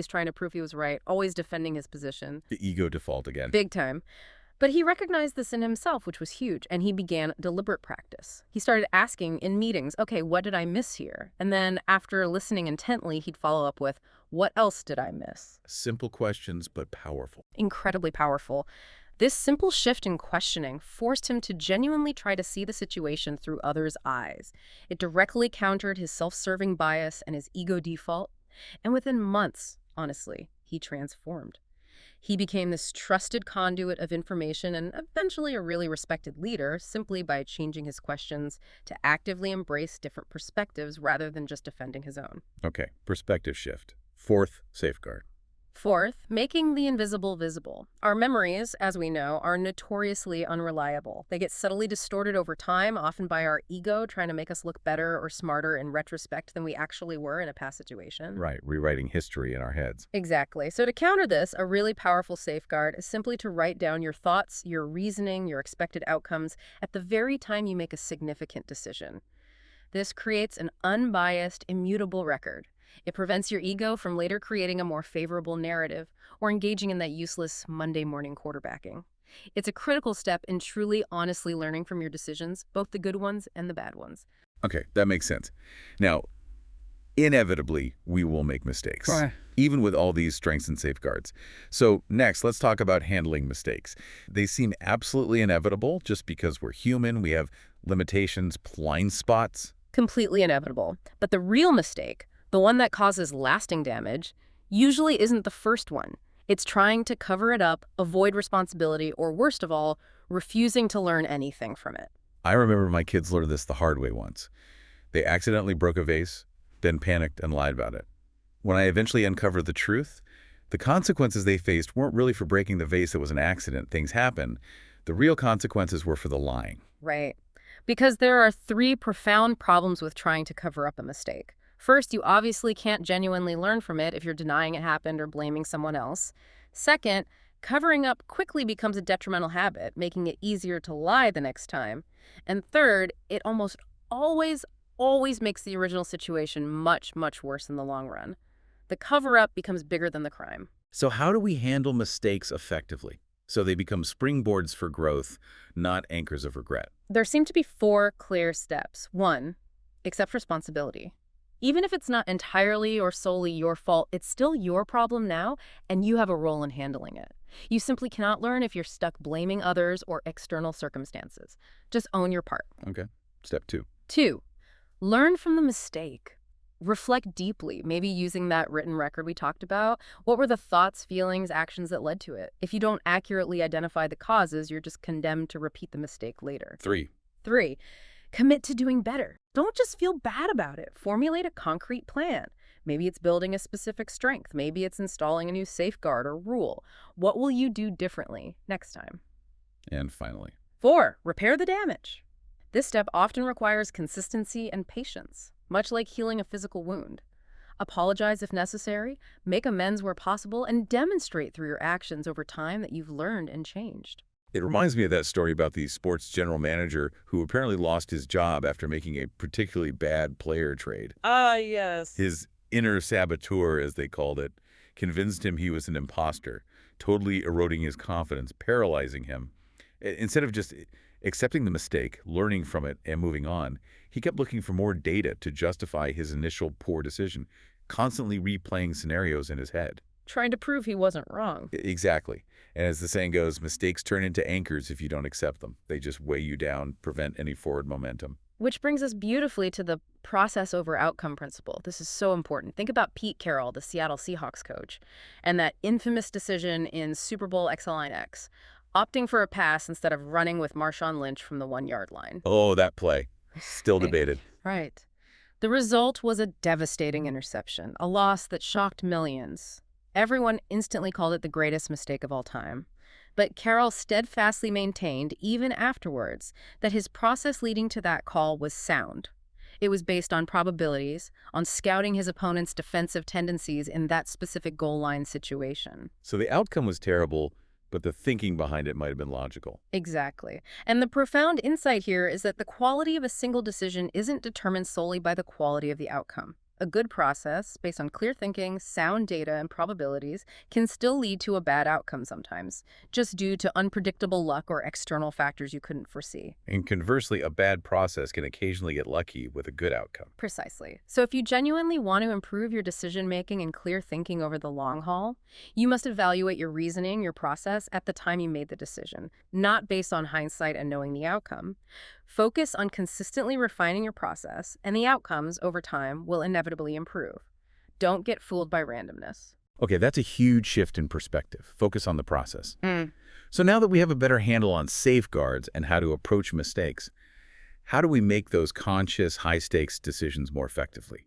trying to prove he was right, always defending his position. The ego default again. Big time. But he recognized this in himself, which was huge, and he began deliberate practice. He started asking in meetings, okay, what did I miss here? And then after listening intently, he'd follow up with, what else did I miss? Simple questions, but powerful. Incredibly powerful. This simple shift in questioning forced him to genuinely try to see the situation through others' eyes. It directly countered his self-serving bias and his ego default. And within months, honestly, he transformed. He became this trusted conduit of information and eventually a really respected leader simply by changing his questions to actively embrace different perspectives rather than just defending his own. Okay. Perspective shift. 4th safeguard. Fourth, making the invisible visible. Our memories, as we know, are notoriously unreliable. They get subtly distorted over time, often by our ego trying to make us look better or smarter in retrospect than we actually were in a past situation. Right. Rewriting history in our heads. Exactly. So to counter this, a really powerful safeguard is simply to write down your thoughts, your reasoning, your expected outcomes at the very time you make a significant decision. This creates an unbiased, immutable record. It prevents your ego from later creating a more favorable narrative or engaging in that useless Monday morning quarterbacking. It's a critical step in truly honestly learning from your decisions, both the good ones and the bad ones. Okay, that makes sense. Now, inevitably, we will make mistakes, Right. even with all these strengths and safeguards. So next, let's talk about handling mistakes. They seem absolutely inevitable just because we're human, we have limitations, blind spots. Completely inevitable. But the real mistake, the one that causes lasting damage, usually isn't the first one. It's trying to cover it up, avoid responsibility, or worst of all, refusing to learn anything from it. I remember my kids learned this the hard way once. They accidentally broke a vase, then panicked and lied about it. When I eventually uncovered the truth, the consequences they faced weren't really for breaking the vase that was an accident. Things happen. The real consequences were for the lying. Right. Because there are 3 profound problems with trying to cover up a mistake. First, you obviously can't genuinely learn from it if you're denying it happened or blaming someone else. Second, covering up quickly becomes a detrimental habit, making it easier to lie the next time. And third, it almost always makes the original situation much, much worse in the long run. The cover-up becomes bigger than the crime. So how do we handle mistakes effectively so they become springboards for growth, not anchors of regret? There seem to be 4 clear steps. 1, accept responsibility. Even if it's not entirely or solely your fault, it's still your problem now, and you have a role in handling it. You simply cannot learn if you're stuck blaming others or external circumstances. Just own your part. Okay. Step 2. 2, learn from the mistake. Reflect deeply, maybe using that written record we talked about. What were the thoughts, feelings, actions that led to it? If you don't accurately identify the causes, you're just condemned to repeat the mistake later. 3. 3, commit to doing better. Don't just feel bad about it. Formulate a concrete plan. Maybe it's building a specific strength. Maybe it's installing a new safeguard or rule. What will you do differently next time? And finally. 4, repair the damage. This step often requires consistency and patience, much like healing a physical wound. Apologize if necessary, make amends where possible, and demonstrate through your actions over time that you've learned and changed. It reminds me of that story about the sports general manager who apparently lost his job after making a particularly bad player trade. Ah, yes. His inner saboteur, as they called it, convinced him he was an imposter, totally eroding his confidence, paralyzing him. Instead of just Accepting the mistake, learning from it, and moving on, he kept looking for more data to justify his initial poor decision, constantly replaying scenarios in his head. Trying to prove he wasn't wrong. Exactly. And as the saying goes, mistakes turn into anchors if you don't accept them. They just weigh you down, prevent any forward momentum. Which brings us beautifully to the process over outcome principle. This is so important. Think about Pete Carroll, the Seattle Seahawks coach, and that infamous decision in Super Bowl XLine X, opting for a pass instead of running with Marshawn Lynch from the 1-yard line. Oh, that play. Still debated. Right. The result was a devastating interception, a loss that shocked millions. Everyone instantly called it the greatest mistake of all time. But Carroll steadfastly maintained, even afterwards, that his process leading to that call was sound. It was based on probabilities, on scouting his opponent's defensive tendencies in that specific goal line situation. So the outcome was terrible, but the thinking behind it might have been logical. Exactly. And the profound insight here is that the quality of a single decision isn't determined solely by the quality of the outcome. A good process, based on clear thinking, sound data, and probabilities, can still lead to a bad outcome sometimes, just due to unpredictable luck or external factors you couldn't foresee. And conversely, a bad process can occasionally get lucky with a good outcome. Precisely. So if you genuinely want to improve your decision-making and clear thinking over the long haul, you must evaluate your reasoning, your process, at the time you made the decision, not based on hindsight and knowing the outcome. Focus on consistently refining your process, and the outcomes over time will inevitably improve. Don't get fooled by randomness. Okay, that's a huge shift in perspective. Focus on the process. So now that we have a better handle on safeguards and how to approach mistakes, how do we make those conscious, high-stakes decisions more effectively?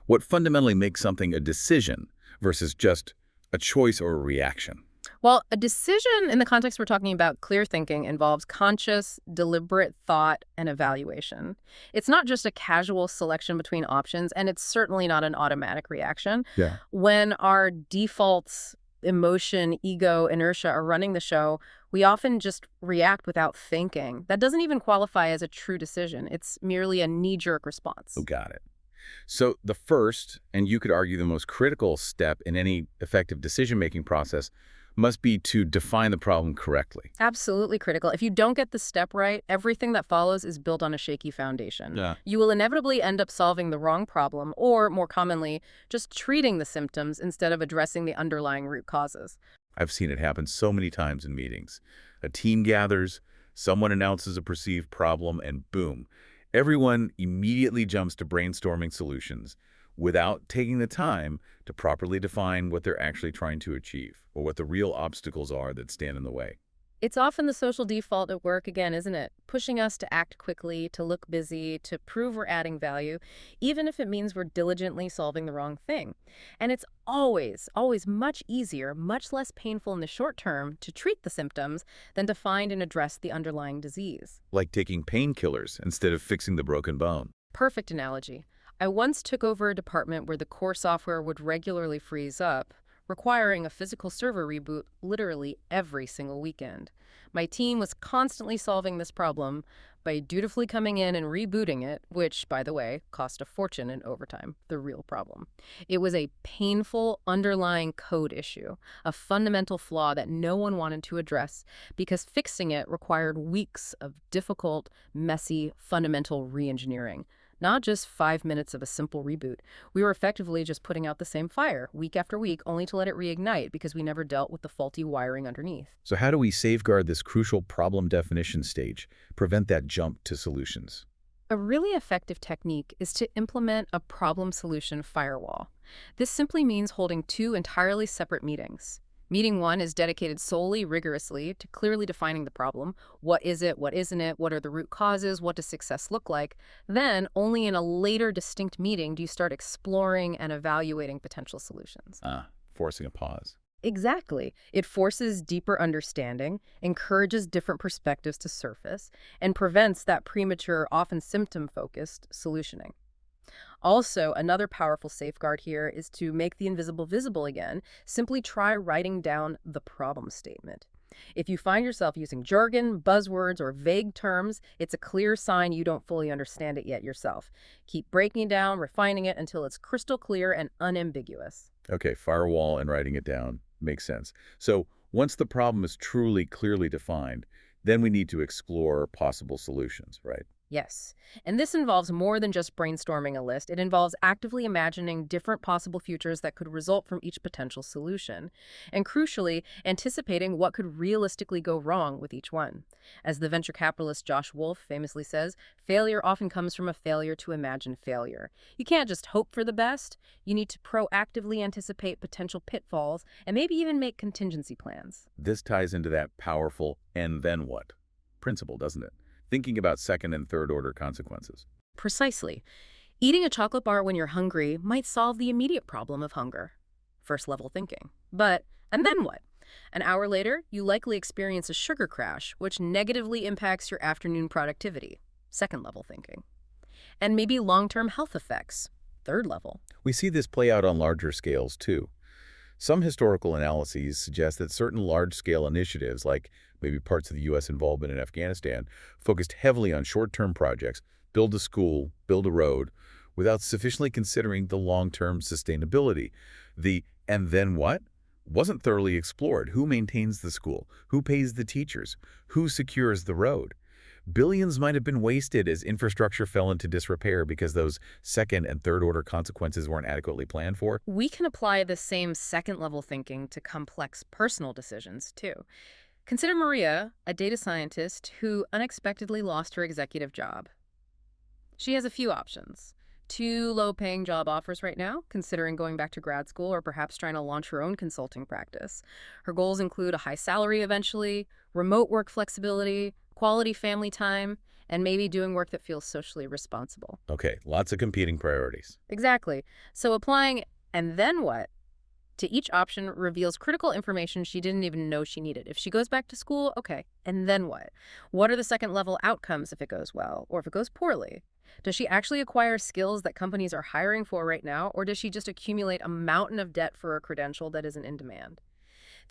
What fundamentally makes something a decision versus just a choice or a reaction? Well, a decision in the context we're talking about, clear thinking, involves conscious, deliberate thought and evaluation. It's not just a casual selection between options, and it's certainly not an automatic reaction. Yeah. When our defaults, emotion, ego, inertia are running the show, we often just react without thinking. That doesn't even qualify as a true decision. It's merely a knee-jerk response. Oh, got it. So the first, and you could argue the most critical step in any effective decision-making process, must be to define the problem correctly. Absolutely critical. If you don't get the step right, everything that follows is built on a shaky foundation. Yeah. You will inevitably end up solving the wrong problem, or more commonly, just treating the symptoms instead of addressing the underlying root causes. I've seen it happen so many times in meetings. A team gathers, someone announces a perceived problem, and boom, everyone immediately jumps to brainstorming solutions without taking the time to properly define what they're actually trying to achieve or what the real obstacles are that stand in the way. It's often the social default at work again, isn't it? Pushing us to act quickly, to look busy, to prove we're adding value, even if it means we're diligently solving the wrong thing. And it's always, always much easier, much less painful in the short term to treat the symptoms than to find and address the underlying disease. Like taking painkillers instead of fixing the broken bone. Perfect analogy. I once took over a department where the core software would regularly freeze up, requiring a physical server reboot literally every single weekend. My team was constantly solving this problem by dutifully coming in and rebooting it, which, by the way, cost a fortune in overtime, the real problem. It was a painful underlying code issue, a fundamental flaw that no one wanted to address because fixing it required weeks of difficult, messy, fundamental re-engineering. Not just 5 minutes of a simple reboot. We were effectively just putting out the same fire week after week, only to let it reignite because we never dealt with the faulty wiring underneath. So how do we safeguard this crucial problem definition stage, prevent that jump to solutions? A really effective technique is to implement a problem-solution firewall. This simply means holding 2 entirely separate meetings. Meeting 1 is dedicated solely, rigorously, to clearly defining the problem. What is it? What isn't it? What are the root causes? What does success look like? Then, only in a later distinct meeting do you start exploring and evaluating potential solutions. Forcing a pause. Exactly. It forces deeper understanding, encourages different perspectives to surface, and prevents that premature, often symptom-focused solutioning. Also, another powerful safeguard here is to make the invisible visible again. Simply try writing down the problem statement. If you find yourself using jargon, buzzwords, or vague terms, it's a clear sign you don't fully understand it yet yourself. Keep breaking it down, refining it until it's crystal clear and unambiguous. Okay, firewall and writing it down makes sense. So once the problem is truly clearly defined, Then we need to explore possible solutions, right? Yes. And this involves more than just brainstorming a list. It involves actively imagining different possible futures that could result from each potential solution. And crucially, anticipating what could realistically go wrong with each one. As the venture capitalist Josh Wolfe famously says, failure often comes from a failure to imagine failure. You can't just hope for the best. You need to proactively anticipate potential pitfalls and maybe even make contingency plans. This ties into that powerful "and then what" principle, doesn't it? Thinking about second and third order consequences. Precisely. Eating a chocolate bar when you're hungry might solve the immediate problem of hunger. First level thinking. But, and then what? An hour later, you likely experience a sugar crash, which negatively impacts your afternoon productivity. Second level thinking. And maybe long-term health effects. Third level. We see this play out on larger scales, too. Some historical analyses suggest that certain large-scale initiatives, like maybe parts of the U.S. involvement in Afghanistan, focused heavily on short-term projects, build a school, build a road, without sufficiently considering the long-term sustainability. The "and then what" wasn't thoroughly explored. Who maintains the school? Who pays the teachers? Who secures the road? Billions might have been wasted as infrastructure fell into disrepair because those second and third order consequences weren't adequately planned for. We can apply the same second-level thinking to complex personal decisions, too. Consider Maria, a data scientist who unexpectedly lost her executive job. She has a few options. 2 low-paying job offers right now, considering going back to grad school or perhaps trying to launch her own consulting practice. Her goals include a high salary eventually, remote work flexibility, quality family time, and maybe doing work that feels socially responsible. Okay, lots of competing priorities. Exactly. So applying "and then what" to each option reveals critical information she didn't even know she needed. If she goes back to school, okay, and then what? What are the second-level outcomes if it goes well, or if it goes poorly? Does she actually acquire skills that companies are hiring for right now, or does she just accumulate a mountain of debt for a credential that isn't in demand?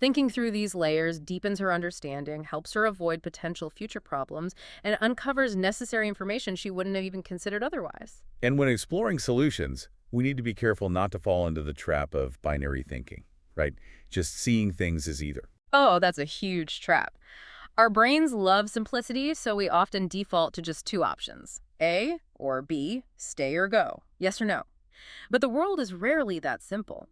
Thinking through these layers deepens her understanding, helps her avoid potential future problems, and uncovers necessary information she wouldn't have even considered otherwise. And when exploring solutions, we need to be careful not to fall into the trap of binary thinking, right? Just seeing things as either. Oh, that's a huge trap. Our brains love simplicity, so we often default to just 2 options. A or B, stay or go, yes or no. But the world is rarely that simple.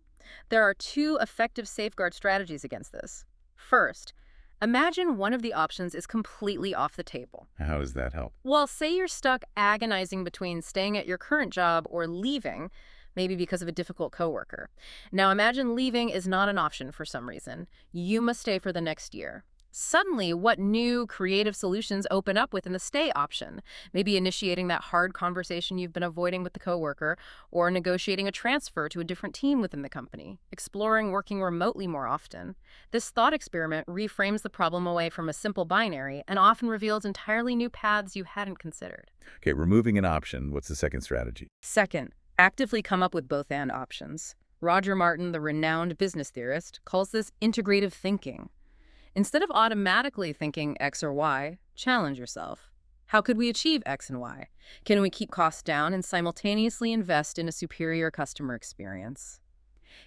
There are 2 effective safeguard strategies against this. First, imagine one of the options is completely off the table. How does that help? Well, say you're stuck agonizing between staying at your current job or leaving, maybe because of a difficult coworker. Now imagine leaving is not an option for some reason. You must stay for the next year. Suddenly, what new creative solutions open up within the stay option? Maybe initiating that hard conversation you've been avoiding with the coworker, or negotiating a transfer to a different team within the company, exploring working remotely more often. This thought experiment reframes the problem away from a simple binary and often reveals entirely new paths you hadn't considered. Okay, removing an option, what's the second strategy? Second, actively come up with both-and options. Roger Martin, the renowned business theorist, calls this integrative thinking. Instead of automatically thinking X or Y, challenge yourself. How could we achieve X and Y? Can we keep costs down and simultaneously invest in a superior customer experience?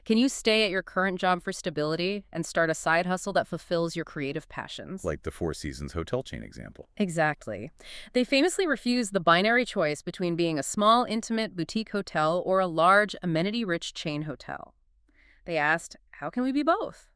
Can you stay at your current job for stability and start a side hustle that fulfills your creative passions? Like the Four Seasons hotel chain example. Exactly. They famously refused the binary choice between being a small, intimate boutique hotel or a large, amenity-rich chain hotel. They asked, how can we be both?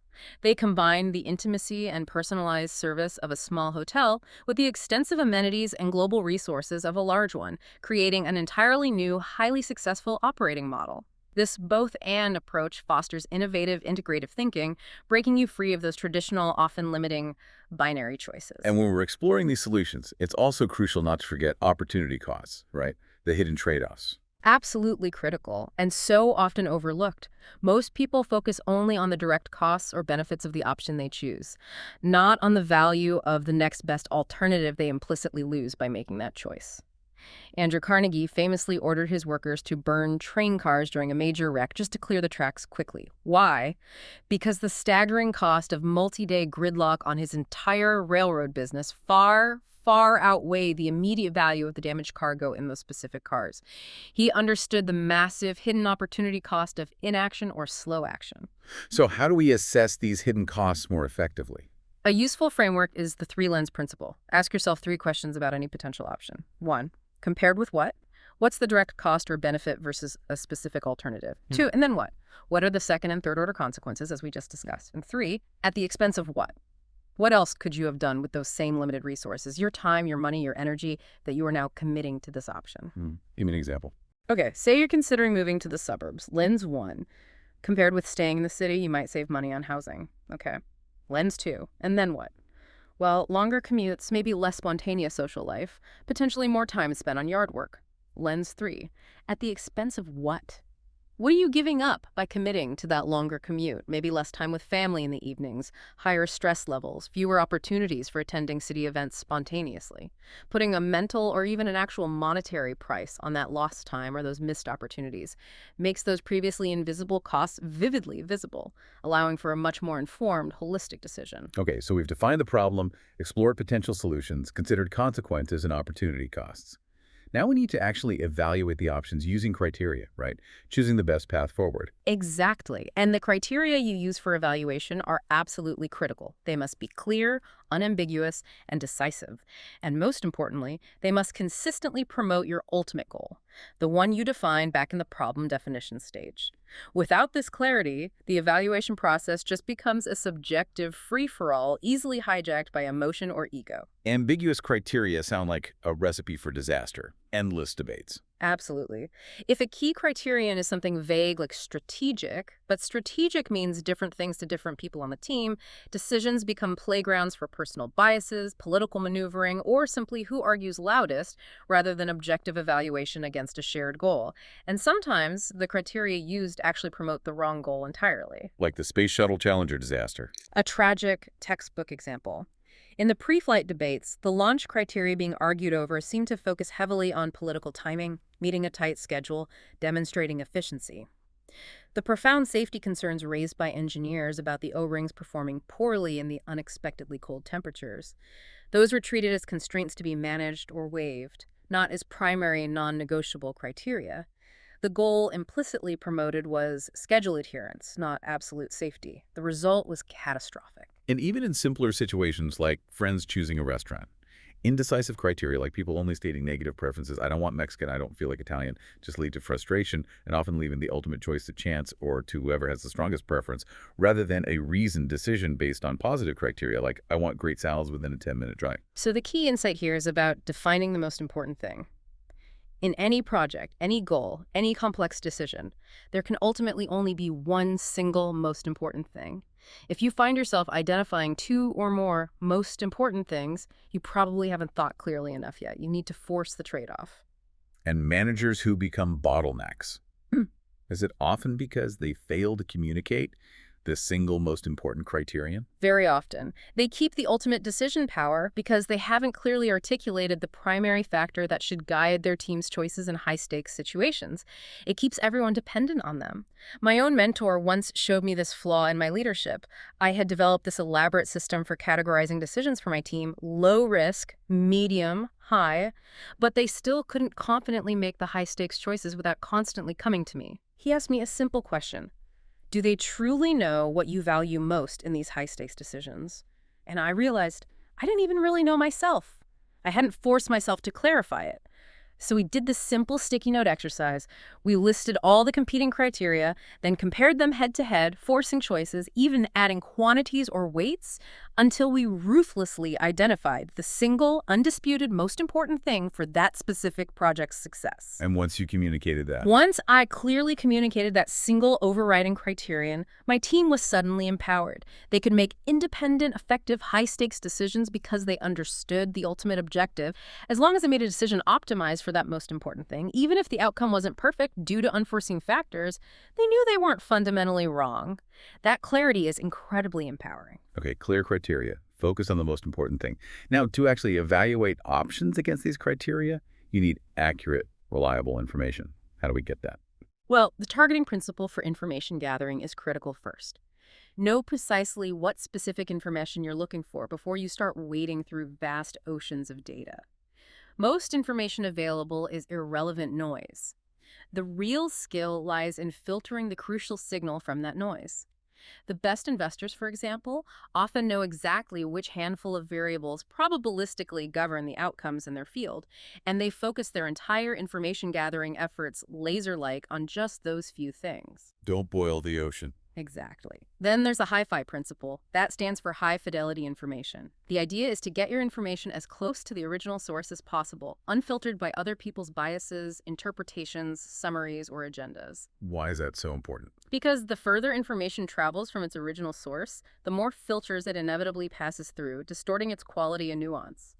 They combined the intimacy and personalized service of a small hotel with the extensive amenities and global resources of a large one, creating an entirely new, highly successful operating model. This both-and approach fosters innovative, integrative thinking, breaking you free of those traditional, often limiting binary choices. And when we're exploring these solutions, it's also crucial not to forget opportunity costs, right? The hidden trade-offs. Absolutely critical, and so often overlooked. Most people focus only on the direct costs or benefits of the option they choose, not on the value of the next best alternative they implicitly lose by making that choice. Andrew Carnegie famously ordered his workers to burn train cars during a major wreck just to clear the tracks quickly. Why? Because the staggering cost of multi-day gridlock on his entire railroad business far outweighed the immediate value of the damaged cargo in those specific cars. He understood the massive hidden opportunity cost of inaction or slow action. So how do we assess these hidden costs more effectively? A useful framework is the three-lens principle. Ask yourself three questions about any potential option. 1, compared with what? What's the direct cost or benefit versus a specific alternative? 2, and then what? What are the second and third order consequences, as we just discussed? And 3, at the expense of what? What else could you have done with those same limited resources, your time, your money, your energy, that you are now committing to this option? Give me an example. Okay, say you're considering moving to the suburbs. Lens 1, compared with staying in the city, you might save money on housing. Okay. Lens 2, and then what? Well, longer commutes, maybe less spontaneous social life, potentially more time spent on yard work. Lens 3, at the expense of what? What are you giving up by committing to that longer commute? Maybe less time with family in the evenings, higher stress levels, fewer opportunities for attending city events spontaneously. Putting a mental or even an actual monetary price on that lost time or those missed opportunities makes those previously invisible costs vividly visible, allowing for a much more informed, holistic decision. Okay, so we've defined the problem, explored potential solutions, considered consequences and opportunity costs. Now we need to actually evaluate the options using criteria, right? Choosing the best path forward. Exactly. And the criteria you use for evaluation are absolutely critical. They must be clear, unambiguous, and decisive. And most importantly, they must consistently promote your ultimate goal, the one you defined back in the problem definition stage. Without this clarity, the evaluation process just becomes a subjective free-for-all, easily hijacked by emotion or ego. Ambiguous criteria sound like a recipe for disaster. Endless debates. Absolutely. If a key criterion is something vague like strategic, but strategic means different things to different people on the team, decisions become playgrounds for personal biases, political maneuvering, or simply who argues loudest rather than objective evaluation against a shared goal. And sometimes the criteria used actually promote the wrong goal entirely. Like the Space Shuttle Challenger disaster. A tragic textbook example. In the pre-flight debates, the launch criteria being argued over seemed to focus heavily on political timing, meeting a tight schedule, demonstrating efficiency. The profound safety concerns raised by engineers about the O-rings performing poorly in the unexpectedly cold temperatures, those were treated as constraints to be managed or waived, not as primary non-negotiable criteria. The goal implicitly promoted was schedule adherence, not absolute safety. The result was catastrophic. And even in simpler situations like friends choosing a restaurant, indecisive criteria like people only stating negative preferences, I don't want Mexican, I don't feel like Italian, just lead to frustration and often leaving the ultimate choice to chance or to whoever has the strongest preference, rather than a reasoned decision based on positive criteria like I want great salads within a 10-minute drive. So the key insight here is about defining the most important thing. In any project, any goal, any complex decision, there can ultimately only be one single most important thing. If you find yourself identifying two or more most important things, you probably haven't thought clearly enough yet. You need to force the trade-off. And managers who become bottlenecks. Is it often because they fail to communicate the single most important criterion? Very often. They keep the ultimate decision power because they haven't clearly articulated the primary factor that should guide their team's choices in high-stakes situations. It keeps everyone dependent on them. My own mentor once showed me this flaw in my leadership. I had developed this elaborate system for categorizing decisions for my team, low risk, medium, high, but they still couldn't confidently make the high-stakes choices without constantly coming to me. He asked me a simple question. Do they truly know what you value most in these high-stakes decisions? And I realized I didn't even really know myself. I hadn't forced myself to clarify it. So we did this simple sticky note exercise. We listed all the competing criteria, then compared them head to head, forcing choices, even adding quantities or weights, until we ruthlessly identified the single, undisputed, most important thing for that specific project's success. And once you communicated that? Once I clearly communicated that single overriding criterion, my team was suddenly empowered. They could make independent, effective, high-stakes decisions because they understood the ultimate objective. As long as they made a decision optimized for that most important thing, even if the outcome wasn't perfect due to unforeseen factors, they knew they weren't fundamentally wrong. That clarity is incredibly empowering. Okay, clear criteria. Focus on the most important thing. Now, to actually evaluate options against these criteria, you need accurate, reliable information. How do we get that? Well, the targeting principle for information gathering is critical first. Know precisely what specific information you're looking for before you start wading through vast oceans of data. Most information available is irrelevant noise. The real skill lies in filtering the crucial signal from that noise. The best investors, for example, often know exactly which handful of variables probabilistically govern the outcomes in their field, and they focus their entire information gathering efforts laser-like on just those few things. Don't boil the ocean. Exactly. Then there's the hi-fi principle. That stands for high fidelity information. The idea is to get your information as close to the original source as possible, unfiltered by other people's biases, interpretations, summaries, or agendas. Why is that so important? Because the further information travels from its original source, the more filters it inevitably passes through, distorting its quality and nuance.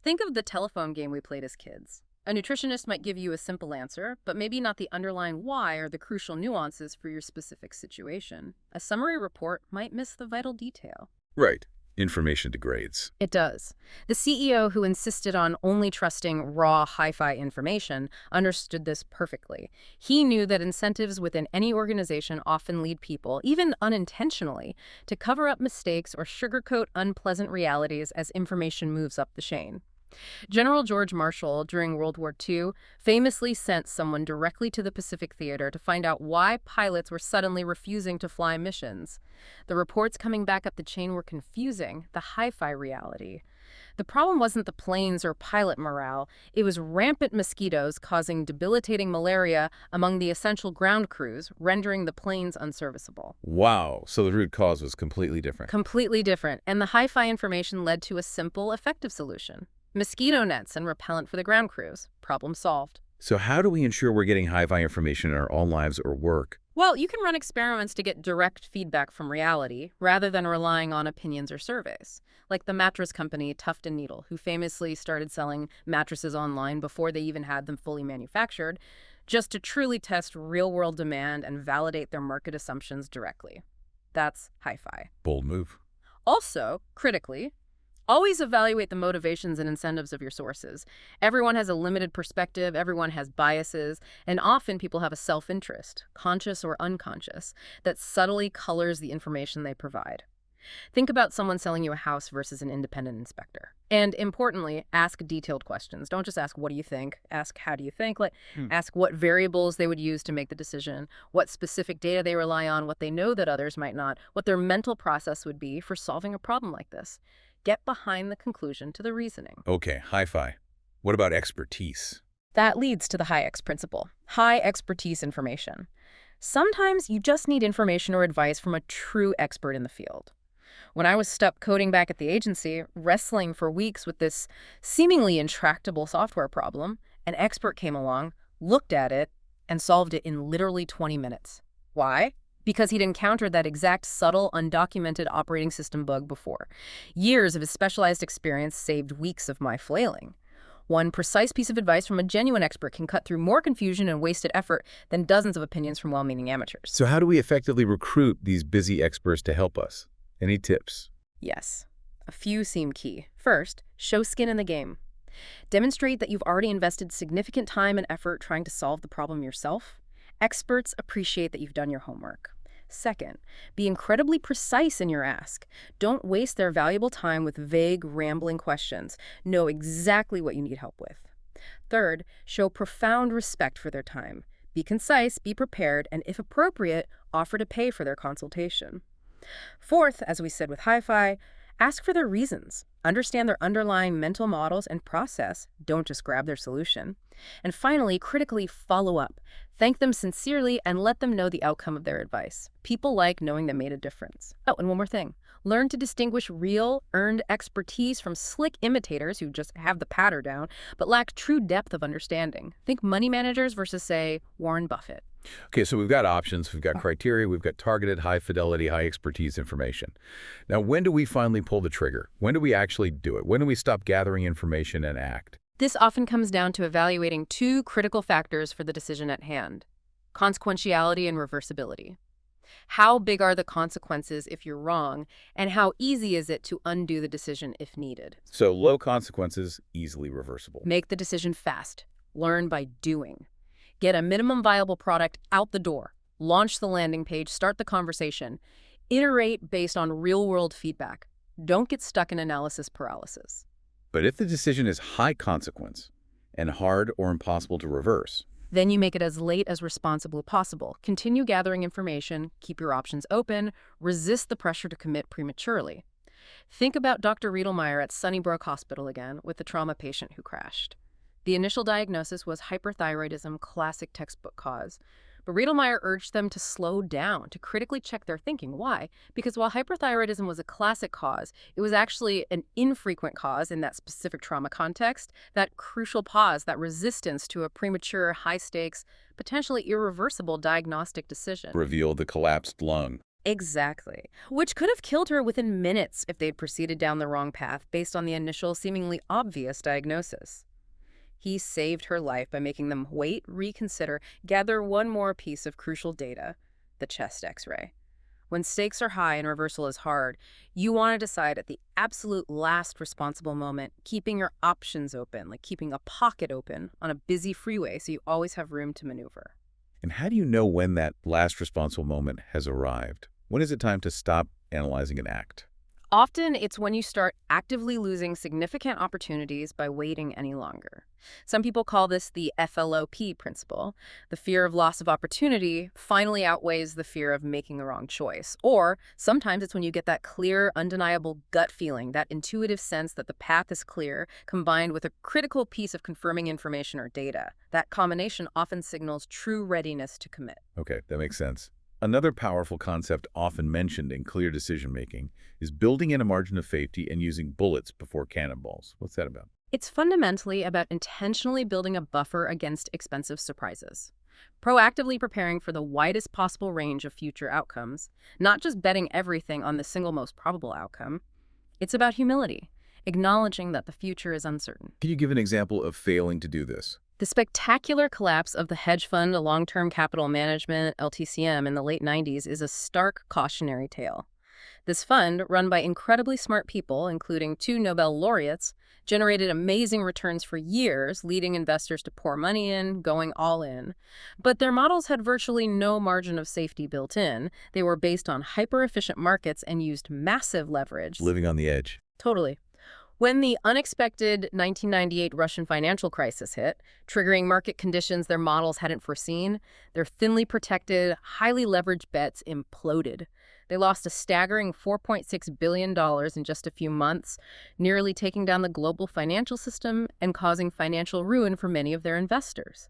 Think of the telephone game we played as kids. A nutritionist might give you a simple answer, but maybe not the underlying why or the crucial nuances for your specific situation. A summary report might miss the vital detail. Right. Information degrades. It does. The CEO who insisted on only trusting raw hi-fi information understood this perfectly. He knew that incentives within any organization often lead people, even unintentionally, to cover up mistakes or sugarcoat unpleasant realities as information moves up the chain. General George Marshall, during World War II, famously sent someone directly to the Pacific Theater to find out why pilots were suddenly refusing to fly missions. The reports coming back up the chain were confusing, the hi-fi reality. The problem wasn't the planes or pilot morale, it was rampant mosquitoes causing debilitating malaria among the essential ground crews, rendering the planes unserviceable. Wow. So the root cause was completely different. Completely different, and the hi-fi information led to a simple, effective solution. Mosquito nets and repellent for the ground crews. Problem solved. So how do we ensure we're getting hi-fi information in our own lives or work? Well, you can run experiments to get direct feedback from reality, rather than relying on opinions or surveys. Like the mattress company Tuft & Needle, who famously started selling mattresses online before they even had them fully manufactured, just to truly test real-world demand and validate their market assumptions directly. That's hi-fi. Bold move. Also, critically, always evaluate the motivations and incentives of your sources. Everyone has a limited perspective, everyone has biases, and often people have a self-interest, conscious or unconscious, that subtly colors the information they provide. Think about someone selling you a house versus an independent inspector. And importantly, ask detailed questions. Don't just ask, what do you think? Ask, how do you think? Ask what variables they would use to make the decision, what specific data they rely on, what they know that others might not, what their mental process would be for solving a problem like this. Get behind the conclusion to the reasoning. Okay, hi-fi. What about expertise? That leads to the high-X principle, high expertise information. Sometimes you just need information or advice from a true expert in the field. When I was stuck coding back at the agency, wrestling for weeks with this seemingly intractable software problem, an expert came along, looked at it, and solved it in literally 20 minutes. Why? Because he'd encountered that exact subtle, undocumented operating system bug before. Years of his specialized experience saved weeks of my flailing. One precise piece of advice from a genuine expert can cut through more confusion and wasted effort than dozens of opinions from well-meaning amateurs. So how do we effectively recruit these busy experts to help us? Any tips? Yes. A few seem key. First, show skin in the game. Demonstrate that you've already invested significant time and effort trying to solve the problem yourself. Experts appreciate that you've done your homework. Second, be incredibly precise in your ask. Don't waste their valuable time with vague, rambling questions. Know exactly what you need help with. Third, show profound respect for their time. Be concise, be prepared, and if appropriate, offer to pay for their consultation. Fourth, as we said with hi-fi, ask for their reasons. Understand their underlying mental models and process. Don't just grab their solution. And finally, critically follow up. Thank them sincerely and let them know the outcome of their advice. People like knowing they made a difference. Oh, and one more thing. Learn to distinguish real, earned expertise from slick imitators who just have the patter down, but lack true depth of understanding. Think money managers versus, say, Warren Buffett. Okay, so we've got options, we've got criteria, we've got targeted, high-fidelity, high-expertise information. Now, when do we finally pull the trigger? When do we actually do it? When do we stop gathering information and act? This often comes down to evaluating two critical factors for the decision at hand: consequentiality and reversibility. How big are the consequences if you're wrong, and how easy is it to undo the decision if needed? So low consequences, easily reversible. Make the decision fast. Learn by doing. Get a minimum viable product out the door. Launch the landing page, start the conversation. Iterate based on real-world feedback. Don't get stuck in analysis paralysis. But if the decision is high consequence and hard or impossible to reverse, Then you make it as late as responsibly possible. Continue gathering information, keep your options open, resist the pressure to commit prematurely. Think about Dr. Riedelmeyer at Sunnybrook Hospital again with the trauma patient who crashed. The initial diagnosis was hyperthyroidism, classic textbook cause. But Riedelmeyer urged them to slow down, to critically check their thinking. Why? Because while hyperthyroidism was a classic cause, it was actually an infrequent cause in that specific trauma context. That crucial pause, that resistance to a premature, high-stakes, potentially irreversible diagnostic decision. Revealed the collapsed lung. Exactly. Which could have killed her within minutes if they'd proceeded down the wrong path based on the initial, seemingly obvious diagnosis. He saved her life by making them wait, reconsider, gather one more piece of crucial data, the chest X-ray. When stakes are high and reversal is hard, you want to decide at the absolute last responsible moment, keeping your options open, like keeping a pocket open on a busy freeway so you always have room to maneuver. And how do you know when that last responsible moment has arrived? When is it time to stop analyzing and act? Often, it's when you start actively losing significant opportunities by waiting any longer. Some people call this the FLOP principle. The fear of loss of opportunity finally outweighs the fear of making the wrong choice. Or sometimes it's when you get that clear, undeniable gut feeling, that intuitive sense that the path is clear, combined with a critical piece of confirming information or data. That combination often signals true readiness to commit. Okay, that makes sense. Another powerful concept often mentioned in clear decision-making is building in a margin of safety and using bullets before cannonballs. What's that about? It's fundamentally about intentionally building a buffer against expensive surprises. Proactively preparing for the widest possible range of future outcomes, not just betting everything on the single most probable outcome. It's about humility, acknowledging that the future is uncertain. Can you give an example of failing to do this? The spectacular collapse of the hedge fund long-term capital management, LTCM, in the late 90s is a stark cautionary tale. This fund, run by incredibly smart people, including 2 Nobel laureates, generated amazing returns for years, leading investors to pour money in, going all in. But their models had virtually no margin of safety built in. They were based on hyper-efficient markets and used massive leverage. Living on the edge. Totally. When the unexpected 1998 Russian financial crisis hit, triggering market conditions their models hadn't foreseen, their thinly protected, highly leveraged bets imploded. They lost a staggering $4.6 billion in just a few months, nearly taking down the global financial system and causing financial ruin for many of their investors.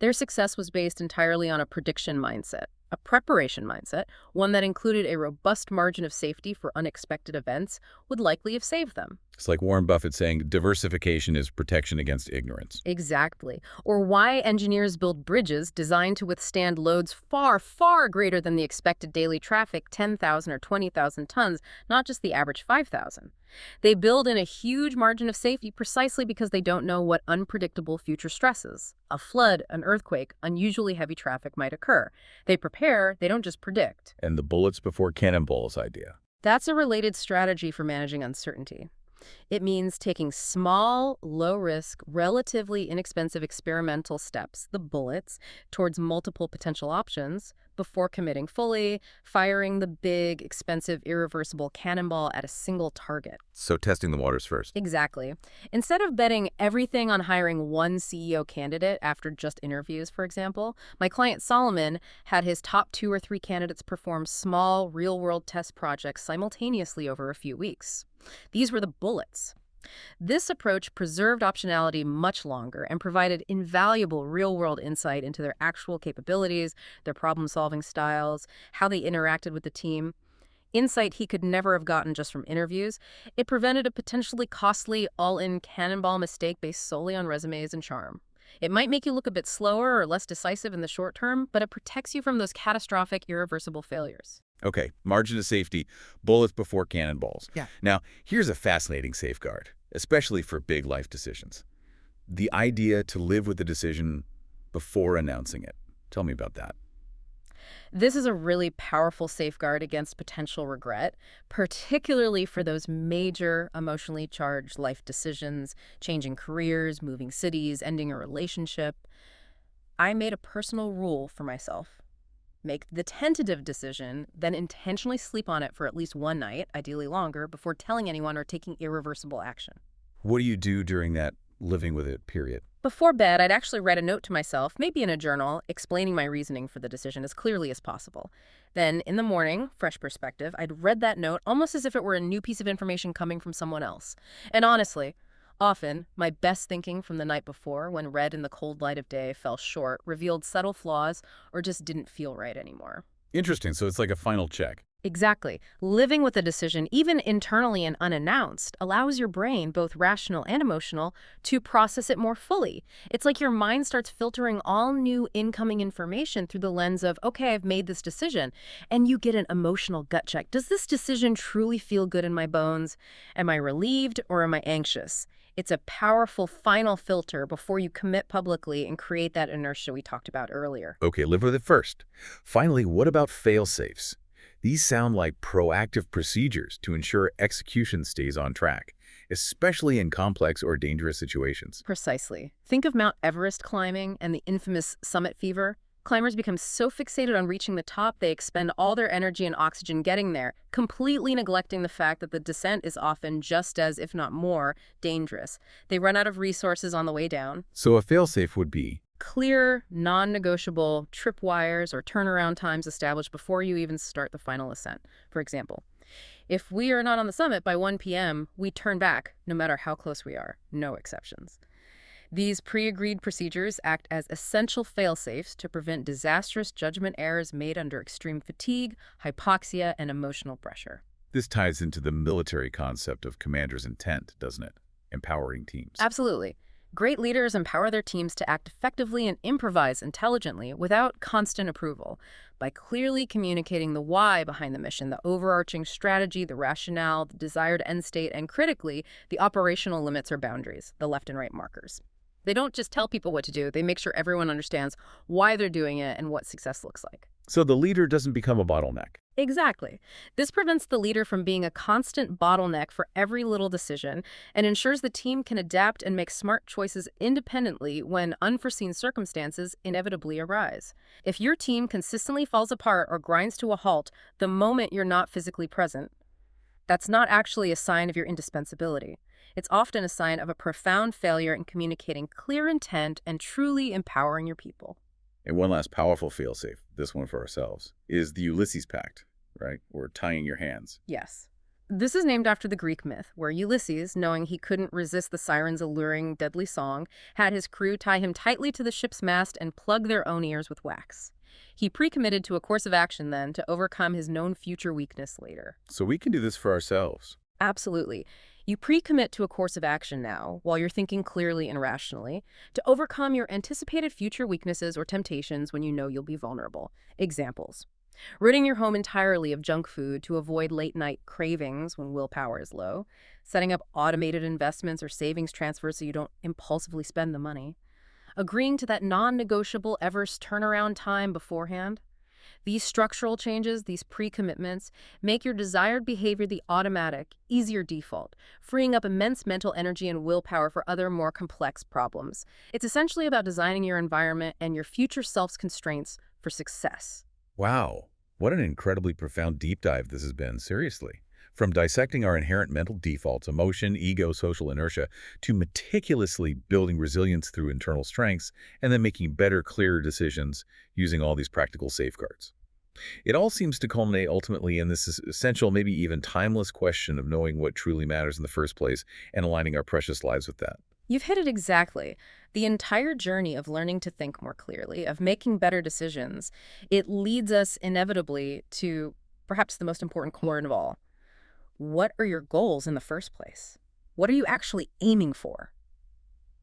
Their success was based entirely on a prediction mindset, a preparation mindset, one that included a robust margin of safety for unexpected events, would likely have saved them. It's like Warren Buffett saying diversification is protection against ignorance. Exactly. Or why engineers build bridges designed to withstand loads far, far greater than the expected daily traffic, 10,000 or 20,000 tons, not just the average 5,000. They build in a huge margin of safety precisely because they don't know what unpredictable future stresses, a flood, an earthquake, unusually heavy traffic might occur. They prepare, they don't just predict. And the bullets before cannonballs idea. That's a related strategy for managing uncertainty. It means taking small, low-risk, relatively inexpensive experimental steps, the bullets, towards multiple potential options before committing fully, firing the big, expensive, irreversible cannonball at a single target. So testing the waters first. Exactly. Instead of betting everything on hiring one CEO candidate after just interviews, for example, my client Solomon had his top 2 or 3 candidates perform small, real-world test projects simultaneously over a few weeks. These were the bullets. This approach preserved optionality much longer and provided invaluable real-world insight into their actual capabilities, their problem-solving styles, how they interacted with the team. Insight he could never have gotten just from interviews. It prevented a potentially costly all-in cannonball mistake based solely on resumes and charm. It might make you look a bit slower or less decisive in the short term, but it protects you from those catastrophic, irreversible failures. Okay, margin of safety, bullets before cannonballs. Yeah. Now, here's a fascinating safeguard, especially for big life decisions. The idea to live with the decision before announcing it. Tell me about that. This is a really powerful safeguard against potential regret, particularly for those major emotionally charged life decisions, changing careers, moving cities, ending a relationship. I made a personal rule for myself. Make the tentative decision, then intentionally sleep on it for at least one night, ideally longer, before telling anyone or taking irreversible action. What do you do during that living with it, period. Before bed, I'd actually write a note to myself, maybe in a journal, explaining my reasoning for the decision as clearly as possible. Then, in the morning, fresh perspective, I'd read that note almost as if it were a new piece of information coming from someone else. And honestly, often, my best thinking from the night before, when read in the cold light of day, fell short, revealed subtle flaws, or just didn't feel right anymore. Interesting. So it's like a final check. Exactly. Living with a decision, even internally and unannounced, allows your brain, both rational and emotional, to process it more fully. It's like your mind starts filtering all new incoming information through the lens of, okay, I've made this decision, and you get an emotional gut check. Does this decision truly feel good in my bones? Am I relieved or am I anxious? It's a powerful final filter before you commit publicly and create that inertia we talked about earlier. Okay, live with it first. Finally, what about fail-safes? These sound like proactive procedures to ensure execution stays on track, especially in complex or dangerous situations. Precisely. Think of Mount Everest climbing and the infamous summit fever. Climbers become so fixated on reaching the top, they expend all their energy and oxygen getting there, completely neglecting the fact that the descent is often just as, if not more, dangerous. They run out of resources on the way down. So a fail-safe would be, Clear, non-negotiable tripwires or turnaround times established before you even start the final ascent. For example, if we are not on the summit by 1 p.m., we turn back, no matter how close we are. No exceptions. These pre-agreed procedures act as essential fail-safes to prevent disastrous judgment errors made under extreme fatigue, hypoxia, and emotional pressure. this ties into the military concept of commander's intent, doesn't it? Empowering teams. Absolutely. Great leaders empower their teams to act effectively and improvise intelligently without constant approval by clearly communicating the why behind the mission, the overarching strategy, the rationale, the desired end state, and critically, the operational limits or boundaries, the left and right markers. They don't just tell people what to do, they make sure everyone understands why they're doing it and what success looks like. So the leader doesn't become a bottleneck. Exactly. This prevents the leader from being a constant bottleneck for every little decision and ensures the team can adapt and make smart choices independently when unforeseen circumstances inevitably arise. If your team consistently falls apart or grinds to a halt the moment you're not physically present, that's not actually a sign of your indispensability. It's often a sign of a profound failure in communicating clear intent and truly empowering your people. And one last powerful failsafe, this one for ourselves, is the Ulysses Pact, right? Or tying your hands. Yes. This is named after the Greek myth, where Ulysses, knowing he couldn't resist the siren's alluring, deadly song, had his crew tie him tightly to the ship's mast and plug their own ears with wax. He pre-committed to a course of action then to overcome his known future weakness later. So we can do this for ourselves. Absolutely. You pre-commit to a course of action now, while you're thinking clearly and rationally, to overcome your anticipated future weaknesses or temptations when you know you'll be vulnerable. Examples: ridding your home entirely of junk food to avoid late-night cravings when willpower is low, setting up automated investments or savings transfers so you don't impulsively spend the money, agreeing to that non-negotiable Everest turnaround time beforehand. These structural changes, these pre-commitments, make your desired behavior the automatic, easier default, freeing up immense mental energy and willpower for other more complex problems. It's essentially about designing your environment and your future self's constraints for success. Wow, what an incredibly profound deep dive this has been, seriously. From dissecting our inherent mental defaults, emotion, ego, social inertia, to meticulously building resilience through internal strengths, and then making better, clearer decisions using all these practical safeguards. It all seems to culminate ultimately in this essential, maybe even timeless question of knowing what truly matters in the first place and aligning our precious lives with that. You've hit it exactly. The entire journey of learning to think more clearly, of making better decisions, it leads us inevitably to perhaps the most important core of all. What are your goals in the first place? What are you actually aiming for?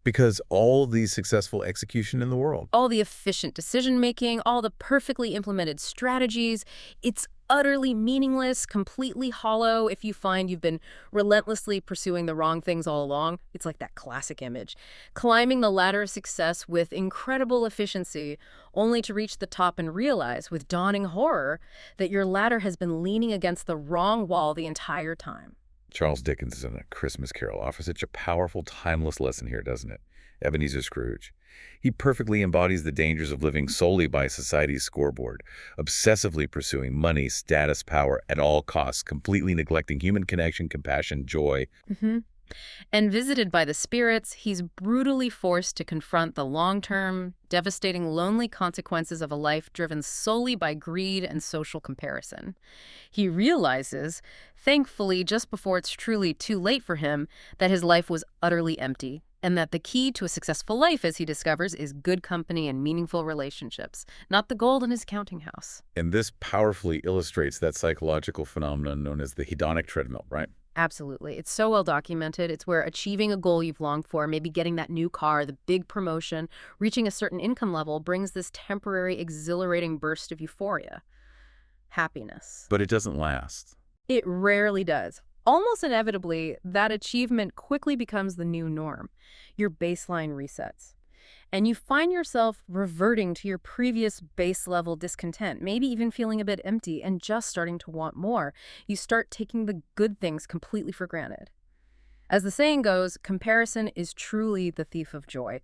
Because all these successful execution in the world, All the efficient decision-making, all the perfectly implemented strategies, it's utterly meaningless, completely hollow if you find you've been relentlessly pursuing the wrong things all along. It's like that classic image. Climbing the ladder of success with incredible efficiency, only to reach the top and realize, with dawning horror, that your ladder has been leaning against the wrong wall the entire time. Charles Dickens in A Christmas Carol offers such a powerful, timeless lesson here, doesn't it? Ebenezer Scrooge. He perfectly embodies the dangers of living solely by society's scoreboard, obsessively pursuing money, status, power at all costs, completely neglecting human connection, compassion, joy. And visited by the spirits, he's brutally forced to confront the long-term, devastating, lonely consequences of a life driven solely by greed and social comparison. He realizes, thankfully just before it's truly too late for him, that his life was utterly empty, and that the key to a successful life, as he discovers, is good company and meaningful relationships, not the gold in his counting house. And this powerfully illustrates that psychological phenomenon known as the hedonic treadmill, right? Absolutely. It's so well documented. It's where achieving a goal you've longed for, maybe getting that new car, the big promotion, reaching a certain income level, brings this temporary, exhilarating burst of euphoria. Happiness. But it doesn't last. It rarely does. Almost inevitably, that achievement quickly becomes the new norm. Your baseline resets. And you find yourself reverting to your previous base level discontent, maybe even feeling a bit empty and just starting to want more. You start taking the good things completely for granted. As the saying goes, comparison is truly the thief of joy.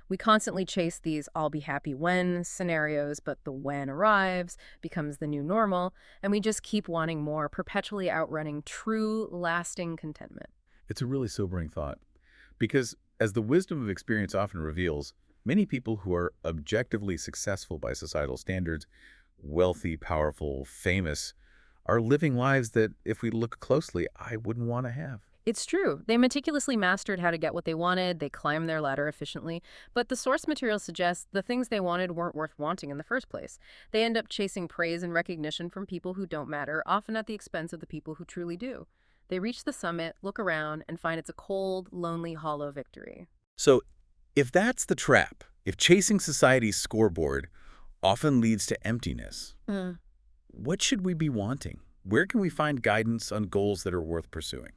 We constantly chase these "I'll be happy when" scenarios, but the when arrives, becomes the new normal, and we just keep wanting more, perpetually outrunning true, lasting contentment. It's a really sobering thought. Because, as the wisdom of experience often reveals, many people who are objectively successful by societal standards, wealthy, powerful, famous, are living lives that, if we look closely, I wouldn't want to have. It's true. They meticulously mastered how to get what they wanted, they climbed their ladder efficiently, but the source material suggests the things they wanted weren't worth wanting in the first place. They end up chasing praise and recognition from people who don't matter, often at the expense of the people who truly do. They reach the summit, look around, and find it's a cold, lonely, hollow victory. So, if that's the trap, if chasing society's scoreboard often leads to emptiness, what should we be wanting? Where can we find guidance on goals that are worth pursuing?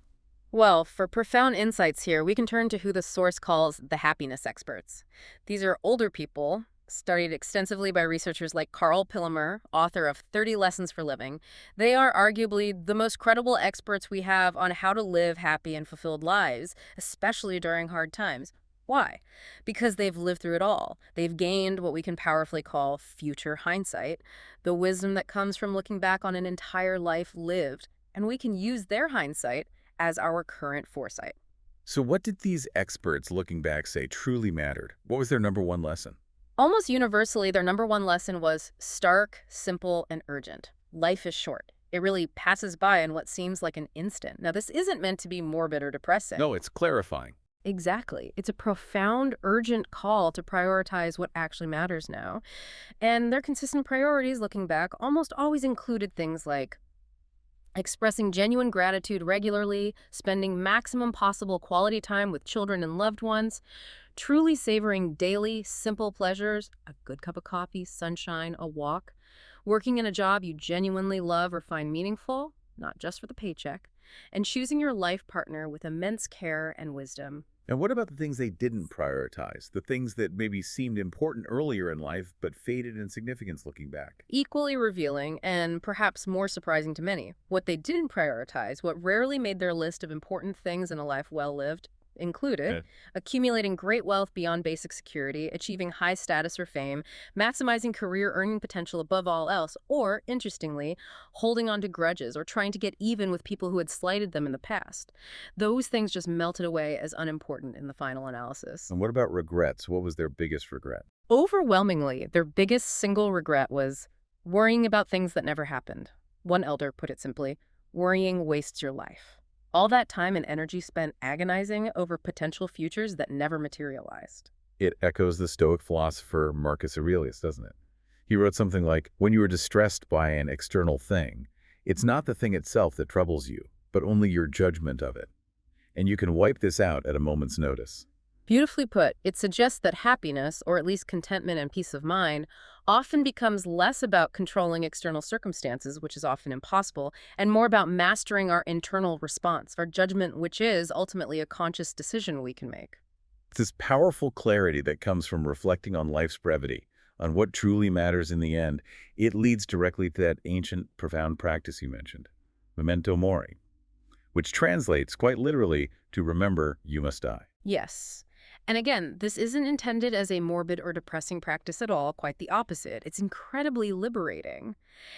Well, for profound insights here, we can turn to who the source calls the happiness experts. These are older people, studied extensively by researchers like Carl Pillemer, author of 30 Lessons for Living. They are arguably the most credible experts we have on how to live happy and fulfilled lives, especially during hard times. Why? Because they've lived through it all. They've gained what we can powerfully call future hindsight, the wisdom that comes from looking back on an entire life lived, and we can use their hindsight as our current foresight. So what did these experts looking back say truly mattered? What was their number one lesson? Almost universally, their number one lesson was stark, simple, and urgent. Life is short. It really passes by in what seems like an instant. Now, this isn't meant to be morbid or depressing. No, it's clarifying. Exactly. It's a profound, urgent call to prioritize what actually matters now. And their consistent priorities, looking back, almost always included things like expressing genuine gratitude regularly, spending maximum possible quality time with children and loved ones, truly savoring daily, simple pleasures, a good cup of coffee, sunshine, a walk, working in a job you genuinely love or find meaningful, not just for the paycheck, and choosing your life partner with immense care and wisdom. And what about the things they didn't prioritize? The things that maybe seemed important earlier in life but faded in significance looking back? Equally revealing and perhaps more surprising to many. What they didn't prioritize, what rarely made their list of important things in a life well lived, included accumulating great wealth beyond basic security, achieving high status or fame, maximizing career earning potential above all else, or, interestingly, holding on to grudges or trying to get even with people who had slighted them in the past. Those things just melted away as unimportant in the final analysis. And what about regrets? What was their biggest regret? Overwhelmingly, their biggest single regret was worrying about things that never happened. One elder put it simply, worrying wastes your life. All that time and energy spent agonizing over potential futures that never materialized. It echoes the Stoic philosopher Marcus Aurelius, doesn't it? He wrote something like, when you are distressed by an external thing, it's not the thing itself that troubles you, but only your judgment of it. And you can wipe this out at a moment's notice. Beautifully put, it suggests that happiness, or at least contentment and peace of mind, often becomes less about controlling external circumstances, which is often impossible, and more about mastering our internal response, our judgment, which is ultimately a conscious decision we can make. It's this powerful clarity that comes from reflecting on life's brevity, on what truly matters in the end. It leads directly to that ancient, profound practice you mentioned, memento mori, which translates quite literally to remember you must die. Yes. And again, this isn't intended as a morbid or depressing practice at all, quite the opposite. It's incredibly liberating.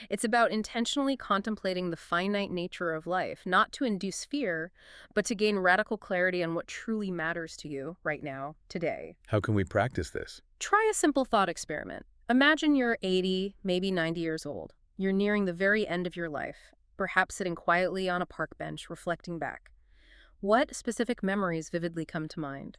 It's about intentionally contemplating the finite nature of life, not to induce fear, but to gain radical clarity on what truly matters to you right now, today. How can we practice this? Try a simple thought experiment. Imagine you're 80, maybe 90 years old. You're nearing the very end of your life, perhaps sitting quietly on a park bench, reflecting back. What specific memories vividly come to mind?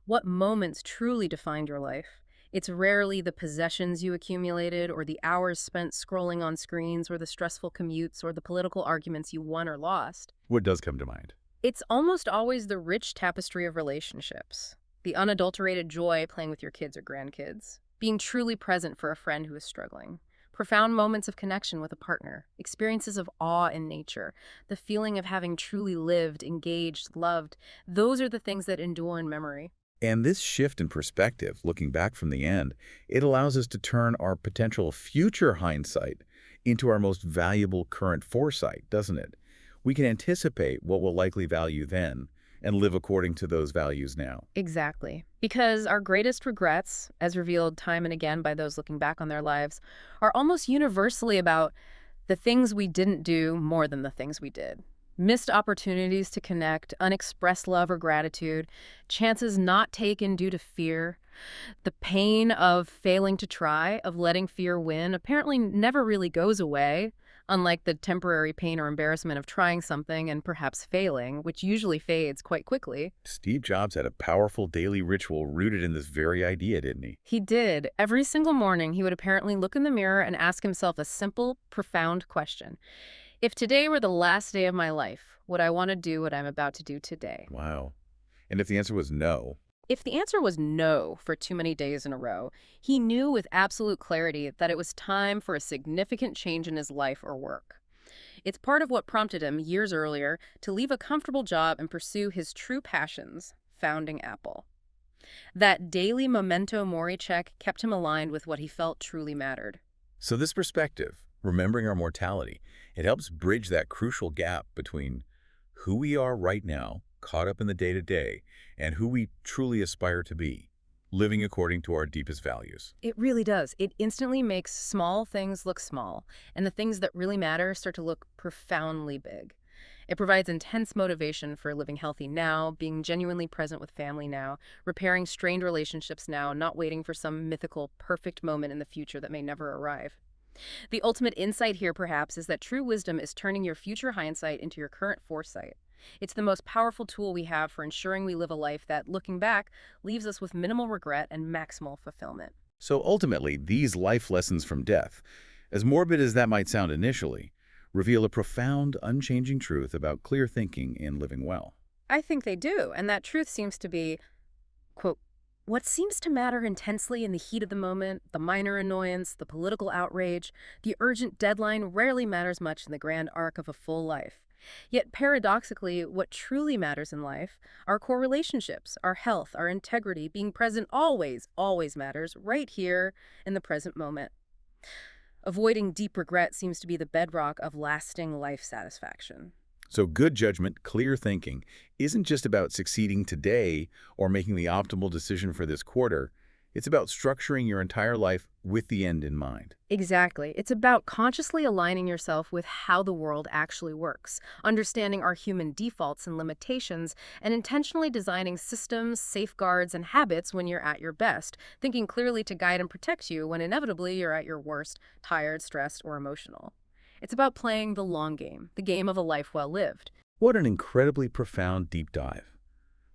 What moments truly defined your life? It's rarely the possessions you accumulated or the hours spent scrolling on screens or the stressful commutes or the political arguments you won or lost. What does come to mind? It's almost always the rich tapestry of relationships, the unadulterated joy playing with your kids or grandkids, being truly present for a friend who is struggling, profound moments of connection with a partner, experiences of awe in nature, the feeling of having truly lived, engaged, loved. Those are the things that endure in memory. And this shift in perspective, looking back from the end, it allows us to turn our potential future hindsight into our most valuable current foresight, doesn't it? We can anticipate what we'll likely value then and live according to those values now. Exactly. Because our greatest regrets, as revealed time and again by those looking back on their lives, are almost universally about the things we didn't do more than the things we did. Missed opportunities to connect, unexpressed love or gratitude, chances not taken due to fear. The pain of failing to try, of letting fear win, apparently never really goes away, unlike the temporary pain or embarrassment of trying something and perhaps failing, which usually fades quite quickly. Steve Jobs had a powerful daily ritual rooted in this very idea, didn't he? He did. Every single morning, he would apparently look in the mirror and ask himself a simple, profound question. If today were the last day of my life, would I want to do what I'm about to do today? Wow. And if the answer was no, If the answer was no for too many days in a row, he knew with absolute clarity that it was time for a significant change in his life or work. It's part of what prompted him years earlier to leave a comfortable job and pursue his true passions, founding Apple. That daily memento mori check kept him aligned with what he felt truly mattered. so this perspective, remembering our mortality, it helps bridge that crucial gap between who we are right now, caught up in the day-to-day, and who we truly aspire to be, living according to our deepest values. It really does. It instantly makes small things look small, and the things that really matter start to look profoundly big. It provides intense motivation for living healthy now, being genuinely present with family now, repairing strained relationships now, not waiting for some mythical, perfect moment in the future that may never arrive. The ultimate insight here, perhaps, is that true wisdom is turning your future hindsight into your current foresight. It's the most powerful tool we have for ensuring we live a life that, looking back, leaves us with minimal regret and maximal fulfillment. So ultimately, these life lessons from death, as morbid as that might sound initially, reveal a profound, unchanging truth about clear thinking and living well. I think they do, and that truth seems to be, quote, what seems to matter intensely in the heat of the moment, the minor annoyance, the political outrage, the urgent deadline rarely matters much in the grand arc of a full life. Yet paradoxically, what truly matters in life, our core relationships, our health, our integrity, being present always, always matters, right here in the present moment. Avoiding deep regret seems to be the bedrock of lasting life satisfaction. So good judgment, clear thinking, isn't just about succeeding today or making the optimal decision for this quarter. It's about structuring your entire life with the end in mind. Exactly. It's about consciously aligning yourself with how the world actually works, understanding our human defaults and limitations, and intentionally designing systems, safeguards, and habits when you're at your best, thinking clearly to guide and protect you when inevitably you're at your worst, tired, stressed, or emotional. It's about playing the long game, the game of a life well lived. What an incredibly profound deep dive.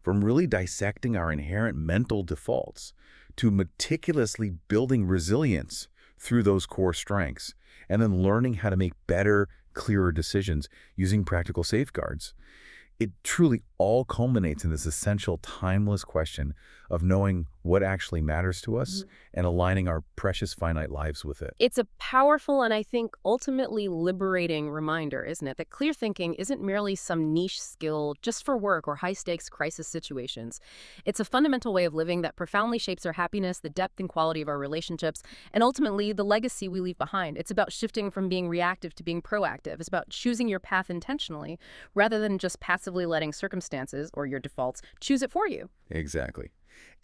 From really dissecting our inherent mental defaults to meticulously building resilience through those core strengths, and then learning how to make better, clearer decisions using practical safeguards. It truly all culminates in this essential, timeless question of knowing what actually matters to us and aligning our precious finite lives with it. It's a powerful and I think ultimately liberating reminder, isn't it, that clear thinking isn't merely some niche skill just for work or high-stakes crisis situations. It's a fundamental way of living that profoundly shapes our happiness, the depth and quality of our relationships, and ultimately the legacy we leave behind. It's about shifting from being reactive to being proactive. It's about choosing your path intentionally rather than just passively letting circumstances or your defaults choose it for you. Exactly.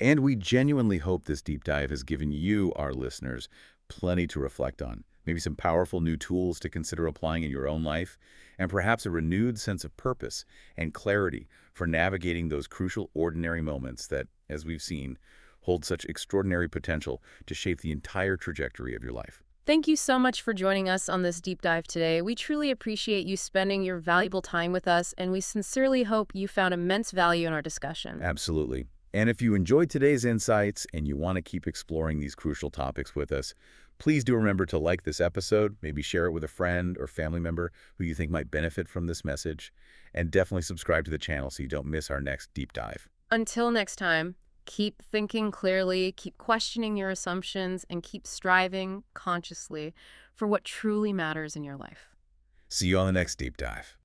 And we genuinely hope this deep dive has given you, our listeners, plenty to reflect on. Maybe some powerful new tools to consider applying in your own life, and perhaps a renewed sense of purpose and clarity for navigating those crucial ordinary moments that, as we've seen, hold such extraordinary potential to shape the entire trajectory of your life. Thank you so much for joining us on this deep dive today. We truly appreciate you spending your valuable time with us, and we sincerely hope you found immense value in our discussion. Absolutely. And if you enjoyed today's insights and you want to keep exploring these crucial topics with us, please do remember to like this episode, maybe share it with a friend or family member who you think might benefit from this message, and definitely subscribe to the channel so you don't miss our next deep dive. Until next time, keep thinking clearly, keep questioning your assumptions, and keep striving consciously for what truly matters in your life. See you on the next deep dive.